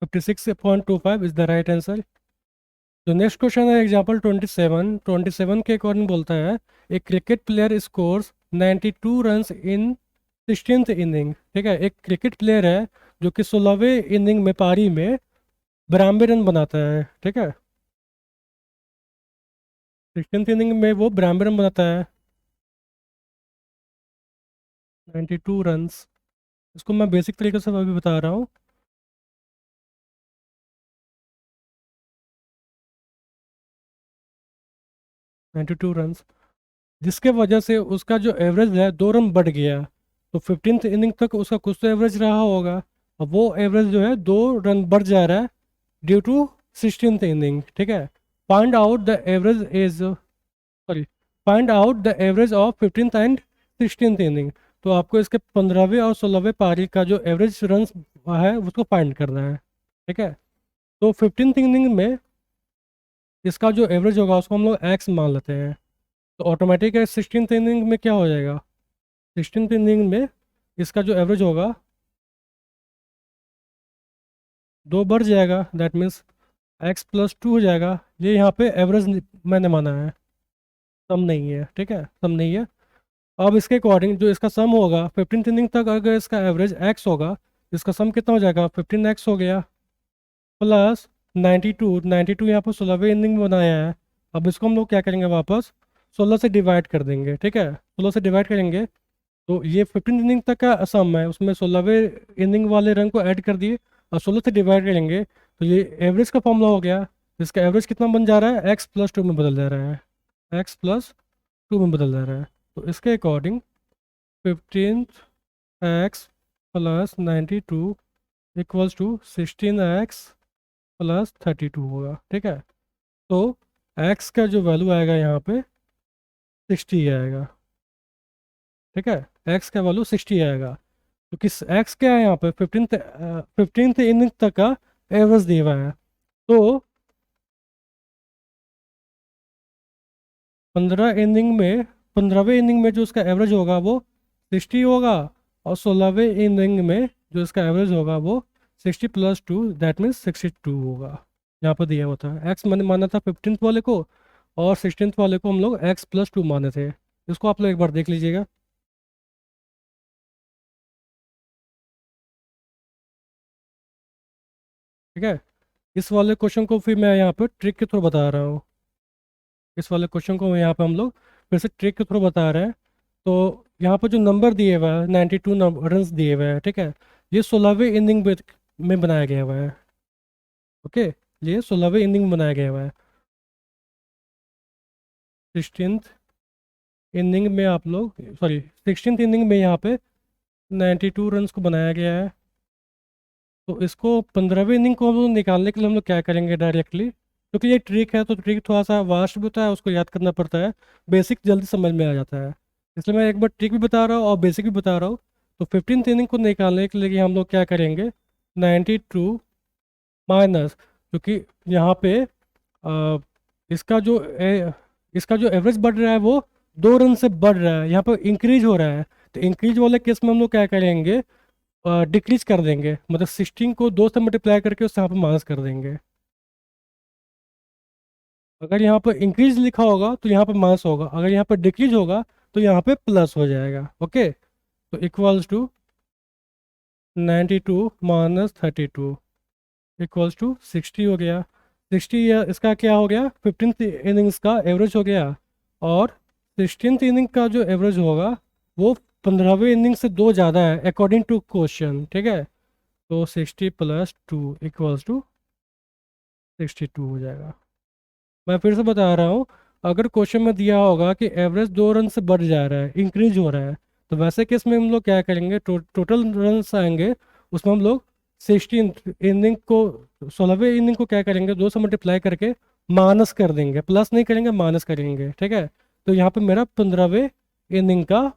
56.25 इज द राइट आंसर। तो नेक्स्ट क्वेश्चन है एग्जांपल 27 के अकॉर्डिंग बोलता है एक cricket player scores 92 runs in 16th inning, ठीक है, एक क्रिकेट प्लेयर है जो कि 16वें इनिंग में पारी में 92 रन बनाता है, ठीक है, 16th इनिंग में वो 92 रन बनाता है, 92 रन्स। इसको मैं बेसिक तरीके से अभी बता रहा हूँ। 92 रन्स, जिसके वजह से उसका जो एवरेज है 2 रन बढ़ गया, तो 15th इनिंग तक उसका कुछ तो एवरेज रहा होगा। अब वो एवरेज जो है 2 रन बढ़ जा रहा है ड्यू टू 16th इनिंग, ठीक है। Find out the average is, sorry, find out the average of 15th and 16th inning. तो आपको इसके 15वें और 16वें पारी का जो एवरेज रन है उसको फाइंड करना है, ठीक है। तो 15th इनिंग में इसका जो एवरेज होगा उसको हम लोग एक्स मान लेते हैं, तो ऑटोमेटिक है 16th इनिंग में क्या हो जाएगा, 16th इनिंग में इसका जो एवरेज होगा दो बढ़ जाएगा, दैट मीन्स x+2 हो जाएगा। ये यहाँ पे एवरेज मैंने माना है, सम नहीं है, ठीक है, सम नहीं है। अब इसके अकॉर्डिंग जो इसका सम होगा 15th इनिंग तक अगर इसका एवरेज x होगा, इसका सम कितना हो जाएगा 15x हो गया, प्लस 92 यहाँ पर 16वें इनिंग में बनाया है। अब इसको हम लोग क्या करेंगे वापस 16 से डिवाइड कर देंगे, ठीक है, 16 से डिवाइड करेंगे तो ये 15 इनिंग तक का सम है, उसमें 16वें इनिंग वाले रन को ऐड कर दिए और 16 से डिवाइड करेंगे तो ये एवरेज का फॉर्मूला हो गया। इसका एवरेज कितना बन जा रहा है, x+2 में बदल जा रहा है, x+2 में बदल जा रहा है। तो इसके according 15x+92 equals to 16x+32 होगा, ठीक है। तो x का जो वैल्यू आएगा यहाँ पे 60 आएगा, ठीक है, x का वैल्यू 60 आएगा, तो किस x क्या है यहाँ पे 15th इनिंग तक का एवरेज दिया हुआ है। तो 15वें इनिंग में जो उसका एवरेज होगा वो 60 होगा, और 16वें इनिंग में जो इसका एवरेज होगा वो 60 प्लस 2 दैट मीन्स 62 होगा। यहाँ पर दिया हुआ था एक्स मैंने माना था 15th वाले को, और 16th वाले को हम लोग एक्स प्लस 2 माने थे। इसको आप लोग एक बार देख लीजिएगा। ठीक है, इस वाले क्वेश्चन को फिर मैं यहाँ पे ट्रिक के थ्रू बता रहा हूँ। इस वाले क्वेश्चन को यहाँ पे हम लोग फिर से ट्रिक के थ्रू बता रहे हैं। तो यहाँ पर जो नंबर दिए हुआ है 92 रन दिए हुए हैं, ठीक है, ये 16वें इनिंग में बनाया गया हुआ है। ओके, ये 16वें इनिंग में बनाया गया हुआ है। 16th इनिंग में आप लोग, सॉरी 16th इनिंग में यहाँ पे 92 रन्स को बनाया गया है। तो इसको 15वें इनिंग को हम लोग निकालने के लिए हम लोग क्या करेंगे डायरेक्टली, क्योंकि ये ट्रिक है तो ट्रिक थोड़ा सा वास्ट भी होता है, उसको याद करना पड़ता है। बेसिक जल्दी समझ में आ जाता है, इसलिए मैं एक बार ट्रिक भी बता रहा हूँ और बेसिक भी बता रहा हूँ। तो 15th इनिंग को निकालने के लिए हम लोग क्या करेंगे, 92 माइनस, क्योंकि यहाँ पे अ, इसका जो इसका जो एवरेज बढ़ रहा है वो 2 रन से बढ़ रहा है, यहाँ पर इंक्रीज हो रहा है। तो इंक्रीज वाले केस में हम लोग क्या करेंगे, डिक्रीज कर देंगे, मतलब 16 को 2 से मल्टीप्लाई करके उससे यहाँ पर माइनस कर देंगे। अगर यहाँ पर इंक्रीज लिखा होगा तो यहाँ पर माइनस होगा, अगर यहाँ पर डिक्रीज होगा तो यहाँ पे प्लस हो जाएगा। ओके, तो equals to 92 minus 32 equals to 60 हो गया। 60 इसका क्या हो गया, 15th इनिंग्स का एवरेज हो गया। और 16th इनिंग का जो एवरेज होगा वो 15वें इनिंग से 2 ज़्यादा है अकॉर्डिंग टू क्वेश्चन। ठीक है, तो 60 प्लस 2 इक्वल्स टू 62 हो जाएगा। मैं फिर से बता रहा हूँ, अगर क्वेश्चन में दिया होगा कि एवरेज 2 रन से बढ़ जा रहा है, इंक्रीज हो रहा है, तो वैसे केस में हम लोग क्या करेंगे, टोटल रन्स आएंगे उसमें हम लोग 16 इनिंग को, 16वें इनिंग को क्या करेंगे, 2 से मल्टीप्लाई करके माइनस कर देंगे, प्लस नहीं करेंगे माइनस करेंगे। ठीक है, तो यहाँ पे मेरा 15वें इनिंग का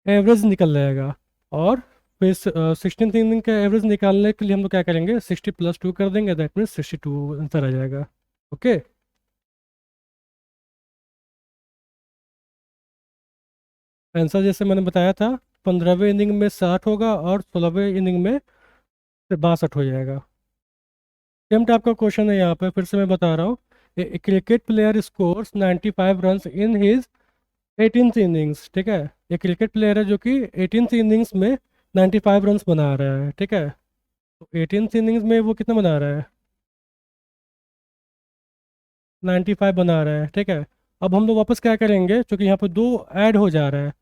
एवरेज निकल जाएगा। और फिर 16th इनिंग का एवरेज निकालने के लिए हम लोग क्या करेंगे, 60 प्लस 2 कर देंगे, दैट मीन्स 62 आंसर आ जाएगा। ओके, आंसर जैसे मैंने बताया था, 15वें इनिंग में 60 होगा और 16वें इनिंग में 62 हो जाएगा। सेम टाइप का क्वेश्चन है यहाँ पे, फिर से मैं बता रहा हूँ। A cricket player scores 95 runs in his 18th innings. ठीक है, ये क्रिकेट प्लेयर है जो कि 18th इनिंग्स में 95 रन्स बना रहा है। ठीक है, तो 18th इनिंग्स में वो कितना बना रहा है, 95 बना रहा है। ठीक है, अब हम लोग वापस क्या करेंगे, क्योंकि यहाँ पर 2 ऐड हो जा रहा है,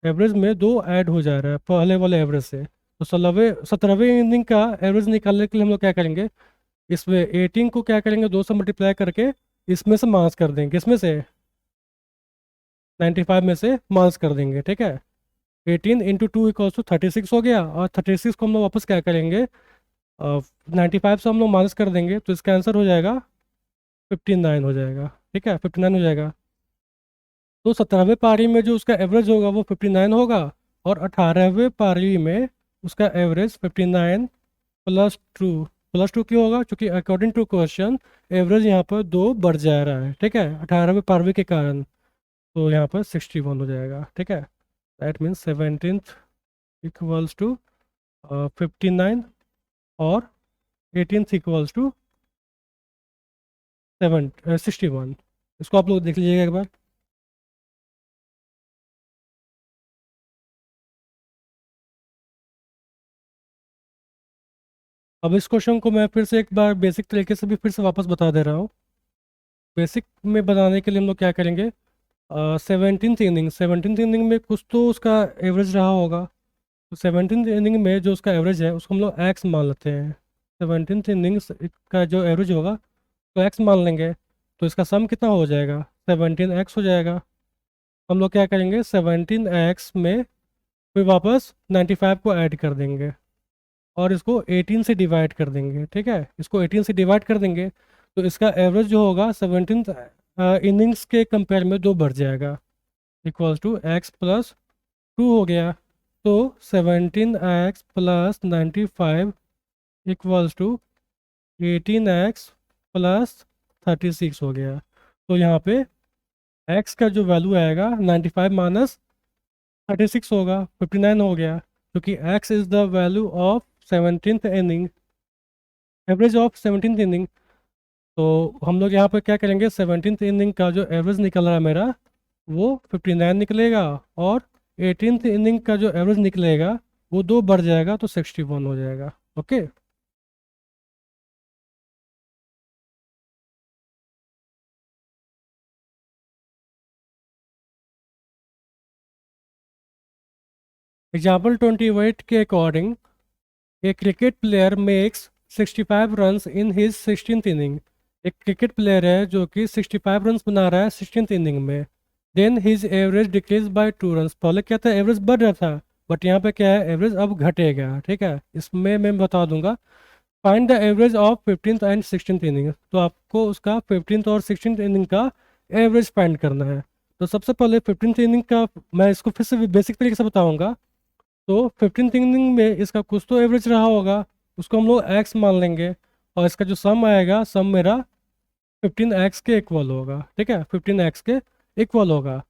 एवरेज में 2 ऐड हो जा रहा है पहले वाले एवरेज से। तो 17वें इनिंग का एवरेज निकालने के लिए हम लोग क्या करेंगे, इसमें 18 को क्या करेंगे, 2 से मल्टीप्लाई करके इसमें से माइनस कर देंगे, इसमें से 95 में से माइनस कर देंगे। ठीक है, 18 इंटू 2 इक्वल्स टू 36 हो गया, और 36 को हम लोग वापस क्या करेंगे, 95 से हम लोग माइनस कर देंगे, तो इसका आंसर हो जाएगा 59 हो जाएगा। ठीक है, 59 हो जाएगा। तो 17वें पारी में जो उसका एवरेज होगा वो 59 होगा, और 18वें पारी में उसका एवरेज 59 प्लस 2, प्लस 2 क्यों होगा, क्योंकि अकॉर्डिंग टू क्वेश्चन एवरेज यहाँ पर 2 बढ़ जा रहा है। ठीक है, 18वें पारी के कारण, तो यहाँ पर 61 हो जाएगा। ठीक है, that means 17th equals to 59 और 18th इक्वल्स टू 61। इसको आप लोग देख लीजिएगा एक बार। अब इस क्वेश्चन को मैं फिर से एक बार बेसिक तरीके से भी फिर से वापस बता दे रहा हूँ। बेसिक में बनाने के लिए हम लोग क्या करेंगे, 17th इनिंग में कुछ तो उसका एवरेज रहा होगा। तो 17th इनिंग में जो उसका एवरेज है उसको हम लोग एक्स मान लेते हैं। 17th इनिंग्स का जो एवरेज होगा तो एक्स मान लेंगे, तो इसका सम कितना हो जाएगा, 17x हो जाएगा। हम लोग क्या करेंगे, 17x में फिर वापस 95 को ऐड कर देंगे और इसको 18 से डिवाइड कर देंगे। ठीक है, इसको 18 से डिवाइड कर देंगे, तो इसका एवरेज जो होगा 17th इनिंग्स के कंपेयर में 2 बढ़ जाएगा, इक्वल्स टू एक्स प्लस 2 हो गया। तो 17x plus 95 equals to 18x plus 36 हो गया। तो यहाँ पे x का जो वैल्यू आएगा 95 माइनस 36 होगा, 59 हो गया, क्योंकि x is the value of 17th inning, average of 17th inning. तो हम लोग यहाँ पे क्या करेंगे, 17th इनिंग का जो एवरेज निकल रहा है मेरा वो 59 निकलेगा, और 18th इनिंग का जो एवरेज निकलेगा वो दो बढ़ जाएगा तो 61 हो जाएगा। ओके। एग्जाम्पल 28 के according A cricket player makes 65 runs in his 16th inning. एक क्रिकेट प्लेयर है जो कि 65 रन्स बना रहा है 16th इनिंग में। Then his average decreases by 2 runs. पहले क्या था, एवरेज बढ़ रहा था, बट यहाँ पे क्या है, एवरेज अब घटेगा। ठीक है, इसमें मैं बता दूंगा। Find the average of 15th and 16th inning. तो आपको उसका 15th और 16th इनिंग का एवरेज फाइंड करना है। तो सबसे पहले 15th इनिंग का मैं इसको फिर से बेसिक तरीके से बताऊंगा। तो 15th इनिंग में इसका कुछ तो एवरेज रहा होगा, उसको हम लोग एक्स मान लेंगे, और इसका जो सम आएगा, सम मेरा 15x के इक्वल होगा। ठीक है, 15x के इक्वल होगा।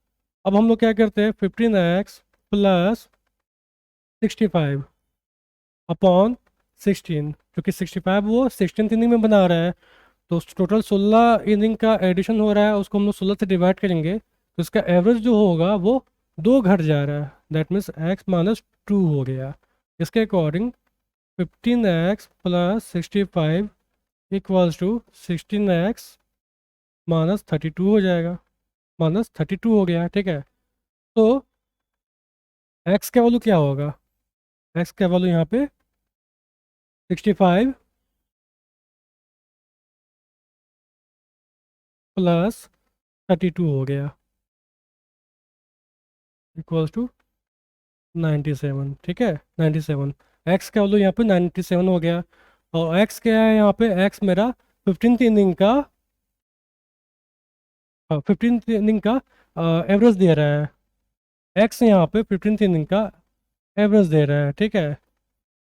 अब हम लोग क्या करते हैं, 15x प्लस 65 अपॉन 16, क्योंकि 65 वो 16th इनिंग में बना रहा है, तो टोटल 16 इनिंग का एडिशन हो रहा है, उसको हम लोग 16 से डिवाइड करेंगे, तो इसका एवरेज जो होगा वो दो घट जा रहा है, दैट मीन्स x माइनस 2 हो गया। इसके according 15x plus 65 equals to 16x minus 32 हो जाएगा, माइनस 32 हो गया। ठीक है, तो x का वैल्यू क्या होगा, x का वैल्यू यहाँ पे 65 प्लस 32 हो गया, इक्वल्स टू 97। ठीक है, 97, x का वैल्यू यहाँ पे 97 हो गया। और x क्या है यहाँ पे, x मेरा 15th इनिंग का 15th इनिंग का एवरेज दे रहा है। x यहाँ पे 15th इनिंग का एवरेज दे रहा है। ठीक है,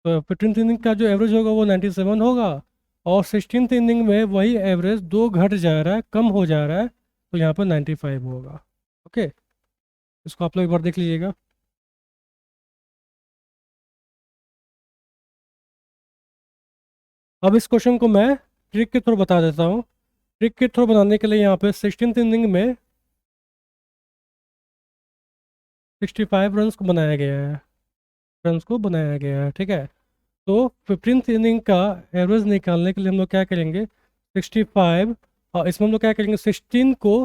तो 15th इनिंग का जो एवरेज होगा वो 97 होगा, और 16th इनिंग में वही एवरेज दो घट जा रहा है, कम हो जा रहा है, तो यहाँ पर 95 होगा। ओके, इसको आप लोग एक बार देख लीजिएगा। अब इस क्वेश्चन को मैं ट्रिक के थ्रू बता देता हूँ। ट्रिक के थ्रू बनाने के लिए यहाँ पे 16th इनिंग में 65 रन्स को बनाया गया है, रन्स को बनाया गया है। ठीक है, तो 15th इनिंग का एवरेज निकालने के लिए हम लोग क्या करेंगे, 65, और इसमें हम लोग क्या करेंगे, 16 को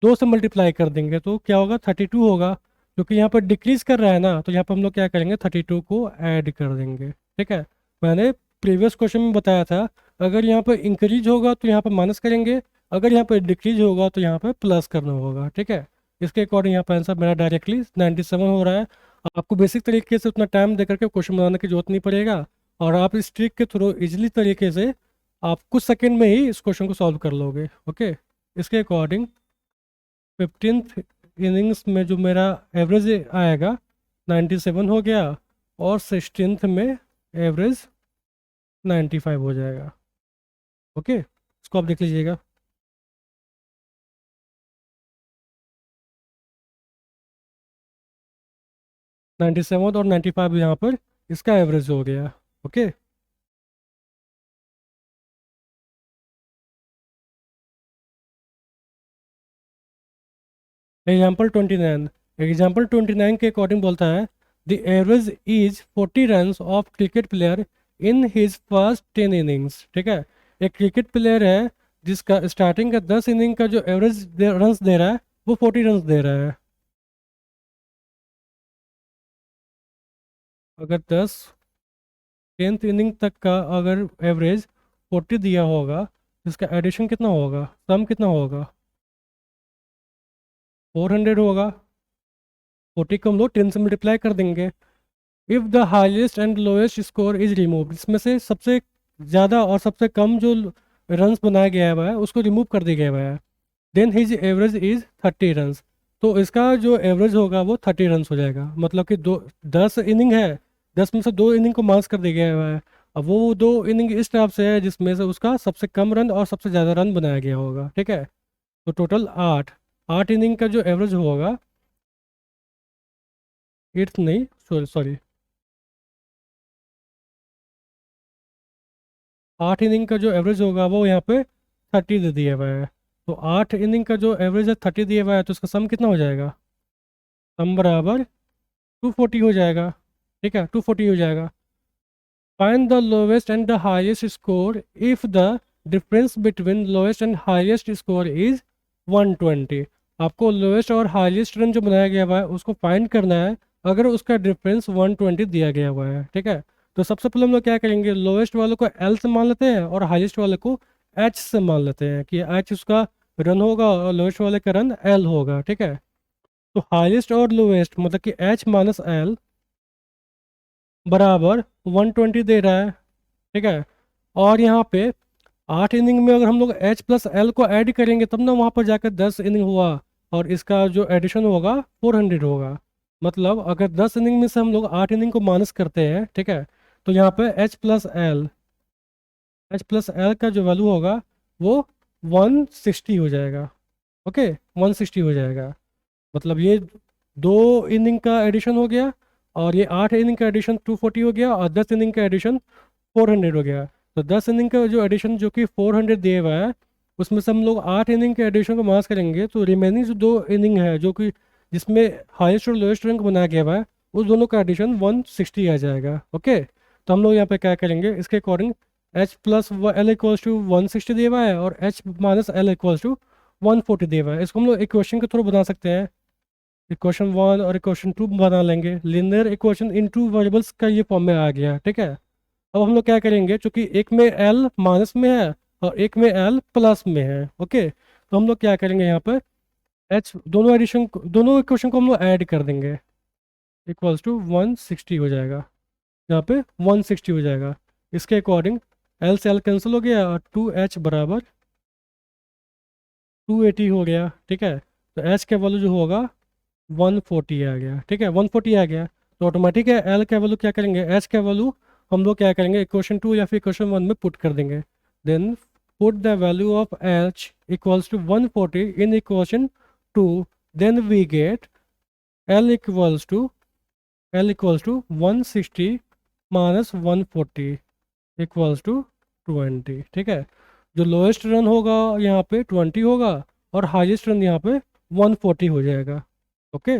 2 से मल्टीप्लाई कर देंगे, तो क्या होगा, 32 होगा। क्योंकि यहाँ पर डिक्रीज कर रहा है ना, तो यहाँ पर हम लोग क्या करेंगे, 32 को ऐड कर देंगे। ठीक है, मैंने प्रीवियस क्वेश्चन में बताया था, अगर यहाँ पर इंक्रीज होगा तो यहाँ पर माइनस करेंगे, अगर यहाँ पर डिक्रीज होगा तो यहाँ पर प्लस करना होगा। ठीक है, इसके अकॉर्डिंग यहाँ पर आंसर मेरा डायरेक्टली 97 हो रहा है। आपको बेसिक तरीके से उतना टाइम दे करके क्वेश्चन बनाने की जरूरत नहीं पड़ेगा, और आप इस ट्रिक के थ्रू इजिली तरीके से आप कुछ सेकेंड में ही इस क्वेश्चन को सॉल्व कर लोगे। ओके, इसके अकॉर्डिंग 15th इनिंग्स में जो मेरा एवरेज आएगा 97 हो गया, और 16th में एवरेज 95 हो जाएगा। ओके, इसको आप देख लीजिएगा। 97 और 95 यहाँ पर इसका एवरेज हो गया। Okay, example 29। एग्जाम्पल 29 के अकॉर्डिंग बोलता है, the average is 40 runs off cricket player in his first 10 innings. ठीक है, एक क्रिकेट प्लेयर है जिसका स्टार्टिंग का 10 इनिंग का जो एवरेज रन्स दे रहा है वो 40 रन्स दे रहा है। अगर 10th इनिंग तक का अगर एवरेज 40 दिया होगा, तो इसका एडिशन कितना होगा, सम कितना होगा, 400 होगा। 40 को हम लोग 10 से मल्टीप्लाई कर देंगे। If the highest and lowest score is remove, इसमें से सबसे ज़्यादा और सबसे कम जो रन्स बनाया गया हुआ है उसको रिमूव कर दिया गया हुआ है, then his average is 30 runs. तो इसका जो एवरेज होगा वो 30 रन्स हो जाएगा। मतलब कि 10 इनिंग है, 10 में से 2 इनिंग को मार्क्स कर दिया गया हुआ है। अब वो 2 इनिंग इस टाइप से है जिसमें से उसका सबसे कम रन और सबसे ज़्यादा रन बनाया गया होगा। ठीक है, तो टोटल 8 इनिंग का जो एवरेज होगा एट्थ नहीं, सॉरी सॉरी, 8 इनिंग का जो एवरेज होगा वो यहाँ पे 30 दे दिया हुआ है। तो 8 इनिंग का जो एवरेज है 30 दिया हुआ है, तो उसका सम कितना हो जाएगा? सम बराबर 240 हो जाएगा। ठीक है, 240 हो जाएगा। Find the lowest and the highest score if the difference between lowest and highest score is 120। आपको लोएस्ट और हाईएस्ट रन जो बनाया गया हुआ है उसको फाइंड करना है अगर उसका डिफरेंस 120 दिया गया हुआ है। ठीक है, तो सबसे पहले हम लोग क्या करेंगे, लोएस्ट वाले को एल से मान लेते हैं और हाईएस्ट वाले को एच से मान लेते हैं कि एच उसका रन होगा और लोएस्ट वाले का रन एल होगा। ठीक है, तो हाईएस्ट और लोएस्ट मतलब कि एच माइनस एल बराबर 120 दे रहा है। ठीक है, और यहाँ पे 8 इनिंग में अगर हम लोग एच प्लस एल को ऐड करेंगे तब ना वहाँ पर जाकर 10 इनिंग हुआ और इसका जो एडिशन होगा 400 होगा। मतलब अगर 10 इनिंग में से हम लोग 8 इनिंग को माइनस करते हैं, ठीक है, तो यहाँ पे एच प्लस एल का जो वैल्यू होगा वो 160 हो जाएगा। ओके, 160 हो जाएगा। मतलब ये 2 इनिंग का एडिशन हो गया और ये 8 इनिंग का एडिशन 240 हो गया और 10 इनिंग का एडिशन 400 हो गया। तो 10 इनिंग का जो एडिशन जो कि 400 दिए हुआ है उसमें से हम लोग 8 इनिंग के एडिशन को मास करेंगे तो रिमेनिंग जो 2 इनिंग है जो कि जिसमें हाईएस्ट और लोएस्ट रैंक बनाया गया हुआ है उस दोनों का एडिशन 160 आ जाएगा। ओके, तो हम लोग यहाँ पे क्या करेंगे, इसके according H plus L equals to 160 दिया हुआ है और H minus L equals to 140 दिया हुआ है। इसको हम लोग इक्वेशन के थ्रू बना सकते हैं। इक्वेशन 1 और इक्वेशन 2 बना लेंगे। Linear equation in two variables का ये फॉर्म में आ गया। ठीक है, अब हम लोग क्या करेंगे, क्योंकि एक में एल माइनस में है और एक में एल प्लस में है। ओके, तो हम लोग क्या करेंगे यहाँ पर एच दोनों इक्वेशन को हम लोग ऐड कर देंगे, इक्वल्स टू 160 हो जाएगा। यहाँ पे 160 हो जाएगा। इसके अकॉर्डिंग एल से एल कैंसिल हो गया और 2h बराबर 280 हो गया। ठीक है, तो एच का वैल्यू जो होगा 140 आ गया। ठीक है, 140 आ गया तो ऑटोमेटिक है एल का वैल्यू क्या करेंगे, एच का वैल्यू हम लोग क्या करेंगे इक्वेशन 2 या फिर इक्वेशन 1 में पुट कर देंगे। Then put the value of H equals to 140 in equation 2। Then we get L equals to 160 minus 140 equals to 20। ठीक है, जो लोएस्ट रन होगा यहाँ पे 20 होगा और हाईएस्ट रन यहाँ पे 140 हो जाएगा। ओके,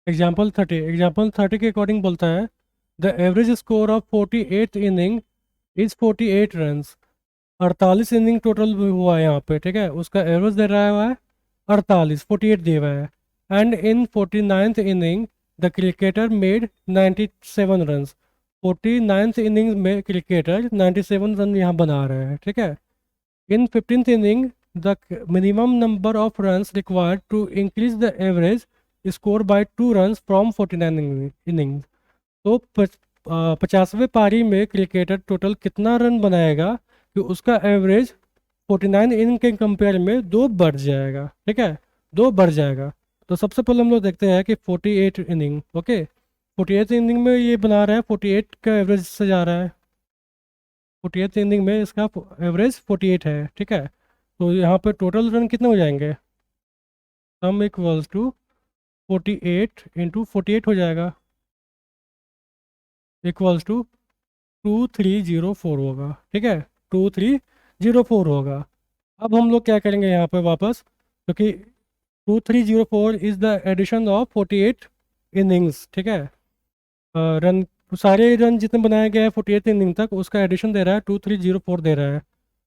एग्जाम्पल 30 के अकॉर्डिंग बोलता है the average score of 48 inning is 48 runs. 48 inning total हुआ है यहाँ पे। ठीक है, उसका एवरेज दे रहा है 48 दिया हुआ है। And in 49th inning the cricketer made 97 runs. 49th inning में क्रिकेटर 97 रन यहाँ बना रहे हैं। ठीक है, in 15th inning the minimum number of runs required to increase the average score by 2 runs from 49 inning. तो 50वें पारी में क्रिकेटर टोटल कितना रन बनाएगा कि उसका एवरेज 49 इनिंग के कंपेयर में 2 बढ़ जाएगा। ठीक है, 2 बढ़ जाएगा। तो सबसे पहले हम लोग देखते हैं कि 48 इनिंग। ओके, 48 इनिंग में ये बना रहा है 48 का एवरेज से जा रहा है। 48 इनिंग में इसका एवरेज 48 है। ठीक है, तो यहाँ पे टोटल रन कितने हो जाएंगे, सम इक्वल्स टू 48 × 48 हो जाएगा, इक्वल्स टू 2304 होगा। ठीक है, 2304 होगा। अब हम लोग क्या करेंगे यहाँ पे वापस, क्योंकि 2304 is the addition of 48 innings. ठीक है, रन सारे रन जितने बनाए गए हैं 48 इनिंग तक उसका एडिशन दे रहा है 2304 दे रहा है।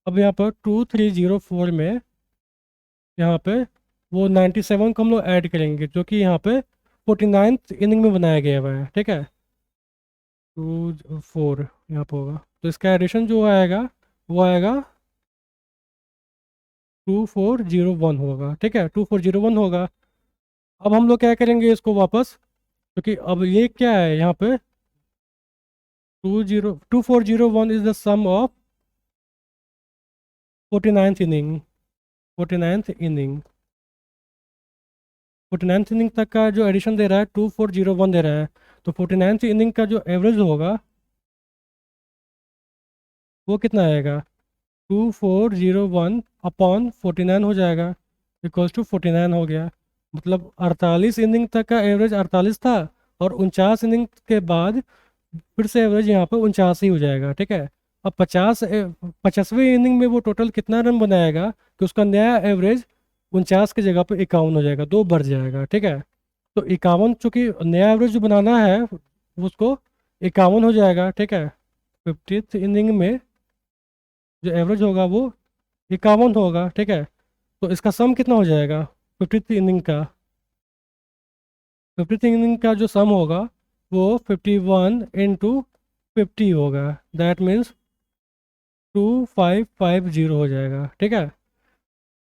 अब यहाँ पर 2304 में यहाँ पे वो 97 को हम लोग ऐड करेंगे जो कि यहाँ पे 49th इनिंग में बनाया गया हुआ है। ठीक है, 24 यहाँ पे होगा तो इसका एडिशन जो आएगा वो आएगा 2401 होगा। ठीक है, 2401 होगा। अब हम लोग क्या करेंगे इसको वापस, क्योंकि अब ये क्या है यहाँ पे 2401 is the sum of 49th inning. 49th inning 49th inning तक का जो एडिशन दे रहा है 2401 दे रहा है। तो 49th इनिंग का जो एवरेज होगा वो कितना आएगा, 2401 अपॉन 49 हो जाएगा, इक्वल्स टू 49 हो गया। मतलब 48 इनिंग तक का एवरेज 48 था, और 49 इनिंग के बाद फिर से एवरेज यहाँ पे 49 ही हो जाएगा, ठीक है। अब 50वें इनिंग में वो टोटल कितना रन बनाएगा कि उसका नया एवरेज 49 की जगह पे 51 हो जाएगा, 2 बढ़ जाएगा, ठीक है। तो 51, चूंकि नया एवरेज जो बनाना है उसको 51 हो जाएगा, ठीक है। 50th इनिंग में जो एवरेज होगा वो 51 होगा, ठीक है। तो इसका सम कितना हो जाएगा 50th इनिंग का? 50th इनिंग का जो सम होगा वो 51 इंटू 50 होगा, दैट मीन्स 2550 हो जाएगा, ठीक है।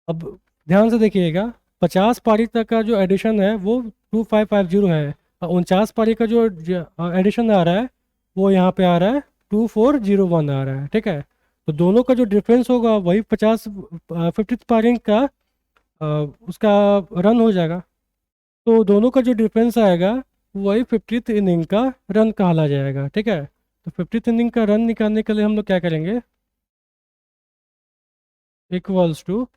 अब ध्यान से देखिएगा, 50 पारी तक का जो एडिशन है वो 2550 है, और 49 पारी का जो एडिशन आ रहा है वो यहाँ पे आ रहा है 2401 आ रहा है, ठीक है। तो दोनों का जो डिफरेंस होगा वही 50 पारी का उसका रन हो जाएगा। तो दोनों का जो डिफरेंस आएगा वही 50th इनिंग का रन कहला जाएगा, ठीक है। तो 50th इनिंग का रन निकालने के लिए हम लोग क्या करेंगे, इक्वल्स टू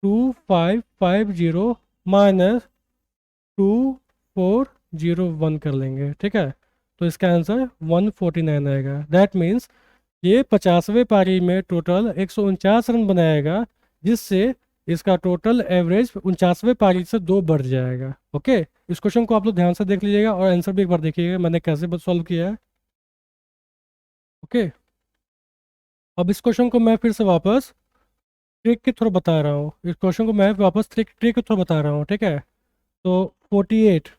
2550 माइनस 2401 कर लेंगे, ठीक है। तो इसका आंसर 149 आएगा। दैट मीन्स ये 50वें पारी में टोटल 149 रन बनाएगा, जिससे इसका टोटल एवरेज 49वें पारी से 2 बढ़ जाएगा। ओके, इस क्वेश्चन को आप लोग ध्यान से देख लीजिएगा और आंसर भी एक बार देखिएगा मैंने कैसे सॉल्व किया है। ओके, अब इस क्वेश्चन को मैं फिर से वापस ट्रिक के थ्रू बता रहा हूँ, इस क्वेश्चन को मैं वापस ट्रिक ट्रिक के थ्रू बता रहा हूँ, ठीक है। तो 48th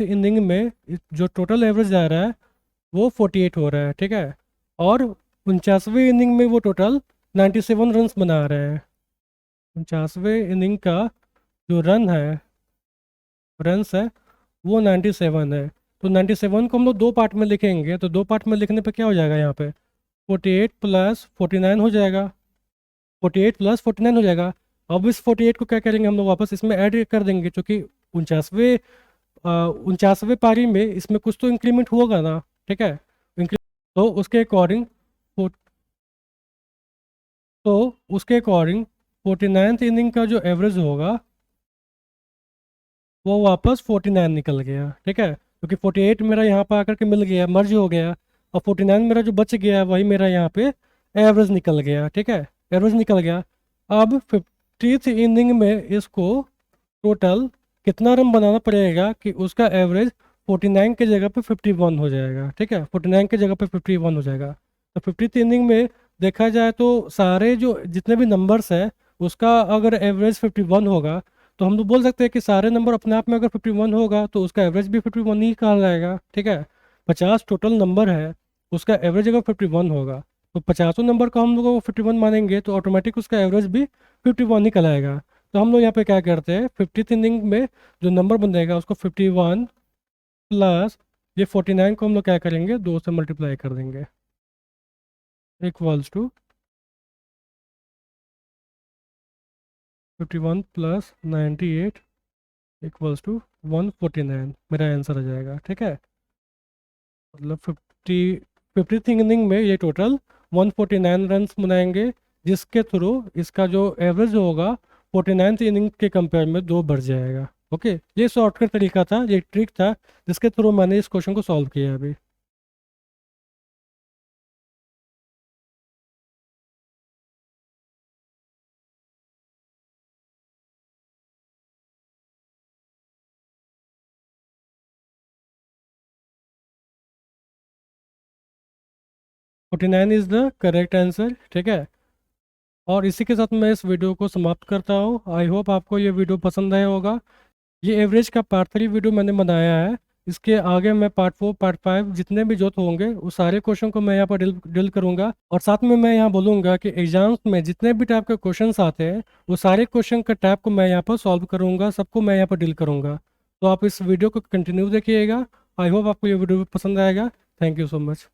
इनिंग में जो टोटल एवरेज आ रहा है वो 48 हो रहा है, ठीक है। और 49वें इनिंग में वो टोटल 97 रन्स बना रहे हैं। 49वें इनिंग का जो रन्स है वो 97 है। तो 97 को हम लोग 2 पार्ट में लिखेंगे, तो 2 पार्ट में लिखने पे क्या हो जाएगा, यहाँ पे 48 प्लस 49 हो जाएगा, 48 प्लस 49 हो जाएगा। अब इस 48 को क्या करेंगे हम लोग, वापस इसमें ऐड कर देंगे, क्योंकि 49वें पारी में इसमें कुछ तो इंक्रीमेंट होगा ना, ठीक है। तो उसके अकॉर्डिंग तो उसके अकॉर्डिंग 49th इनिंग का जो एवरेज होगा वो वापस 49 निकल गया, ठीक है। क्योंकि 48 मेरा यहाँ पर आकर के मिल गया, मर्ज हो गया, और 49 मेरा जो बच गया वही मेरा यहाँ पे एवरेज निकल गया, ठीक है। एवरेज निकल गया। अब 50th इनिंग में इसको टोटल कितना रन बनाना पड़ेगा कि उसका एवरेज 49 के जगह पे 51 हो जाएगा, ठीक है। 49 के जगह पे 51 हो जाएगा। तो 50th इनिंग में देखा जाए तो सारे जो जितने भी नंबर्स है उसका अगर एवरेज 51 होगा, तो हम लोग बोल सकते हैं कि सारे नंबर अपने आप में अगर 51 होगा तो उसका एवरेज भी 51 ही कहा जाएगा, ठीक है। 50 टोटल नंबर है, उसका एवरेज अगर 51 होगा तो 50 नंबर को हम लोग को 51 मानेंगे तो ऑटोमेटिक उसका एवरेज भी 51 ही कहलाएगा। तो हम लोग यहाँ पे क्या करते हैं, 50th इनिंग में जो नंबर बनेगा उसको 51 प्लस ये 49 को हम लोग क्या करेंगे, 2 से मल्टीप्लाई कर देंगे, इक्वल्स टू 51 प्लस 98 इक्वल्स टू 149 मेरा आंसर आ जाएगा, ठीक है। मतलब 50th इनिंग में ये टोटल 149 रन बनाएंगे, जिसके थ्रू इसका जो एवरेज होगा 49th इनिंग के कंपेयर में 2 बढ़ जाएगा। ओके, ये शॉर्टकट तरीका था, ये ट्रिक था जिसके थ्रू मैंने इस क्वेश्चन को सॉल्व किया अभी। 49 इज़ द करेक्ट आंसर, ठीक है। और इसी के साथ मैं इस वीडियो को समाप्त करता हूँ। आई होप आपको ये वीडियो पसंद आया होगा। ये एवरेज का पार्ट 3 वीडियो मैंने बनाया है, इसके आगे मैं पार्ट 4 पार्ट 5 जितने भी जो होंगे वो सारे क्वेश्चन को मैं यहाँ पर डील करूँगा। और साथ में मैं यहाँ बोलूँगा कि एग्जाम्स में जितने भी टाइप के क्वेश्चंस आते हैं वो सारे क्वेश्चन का टाइप को मैं यहाँ पर सॉल्व करूँगा, सबको मैं यहाँ पर डील करूँगा। तो आप इस वीडियो को कंटिन्यू देखिएगा। आई होप आपको ये वीडियो पसंद आएगा। Thank you so much.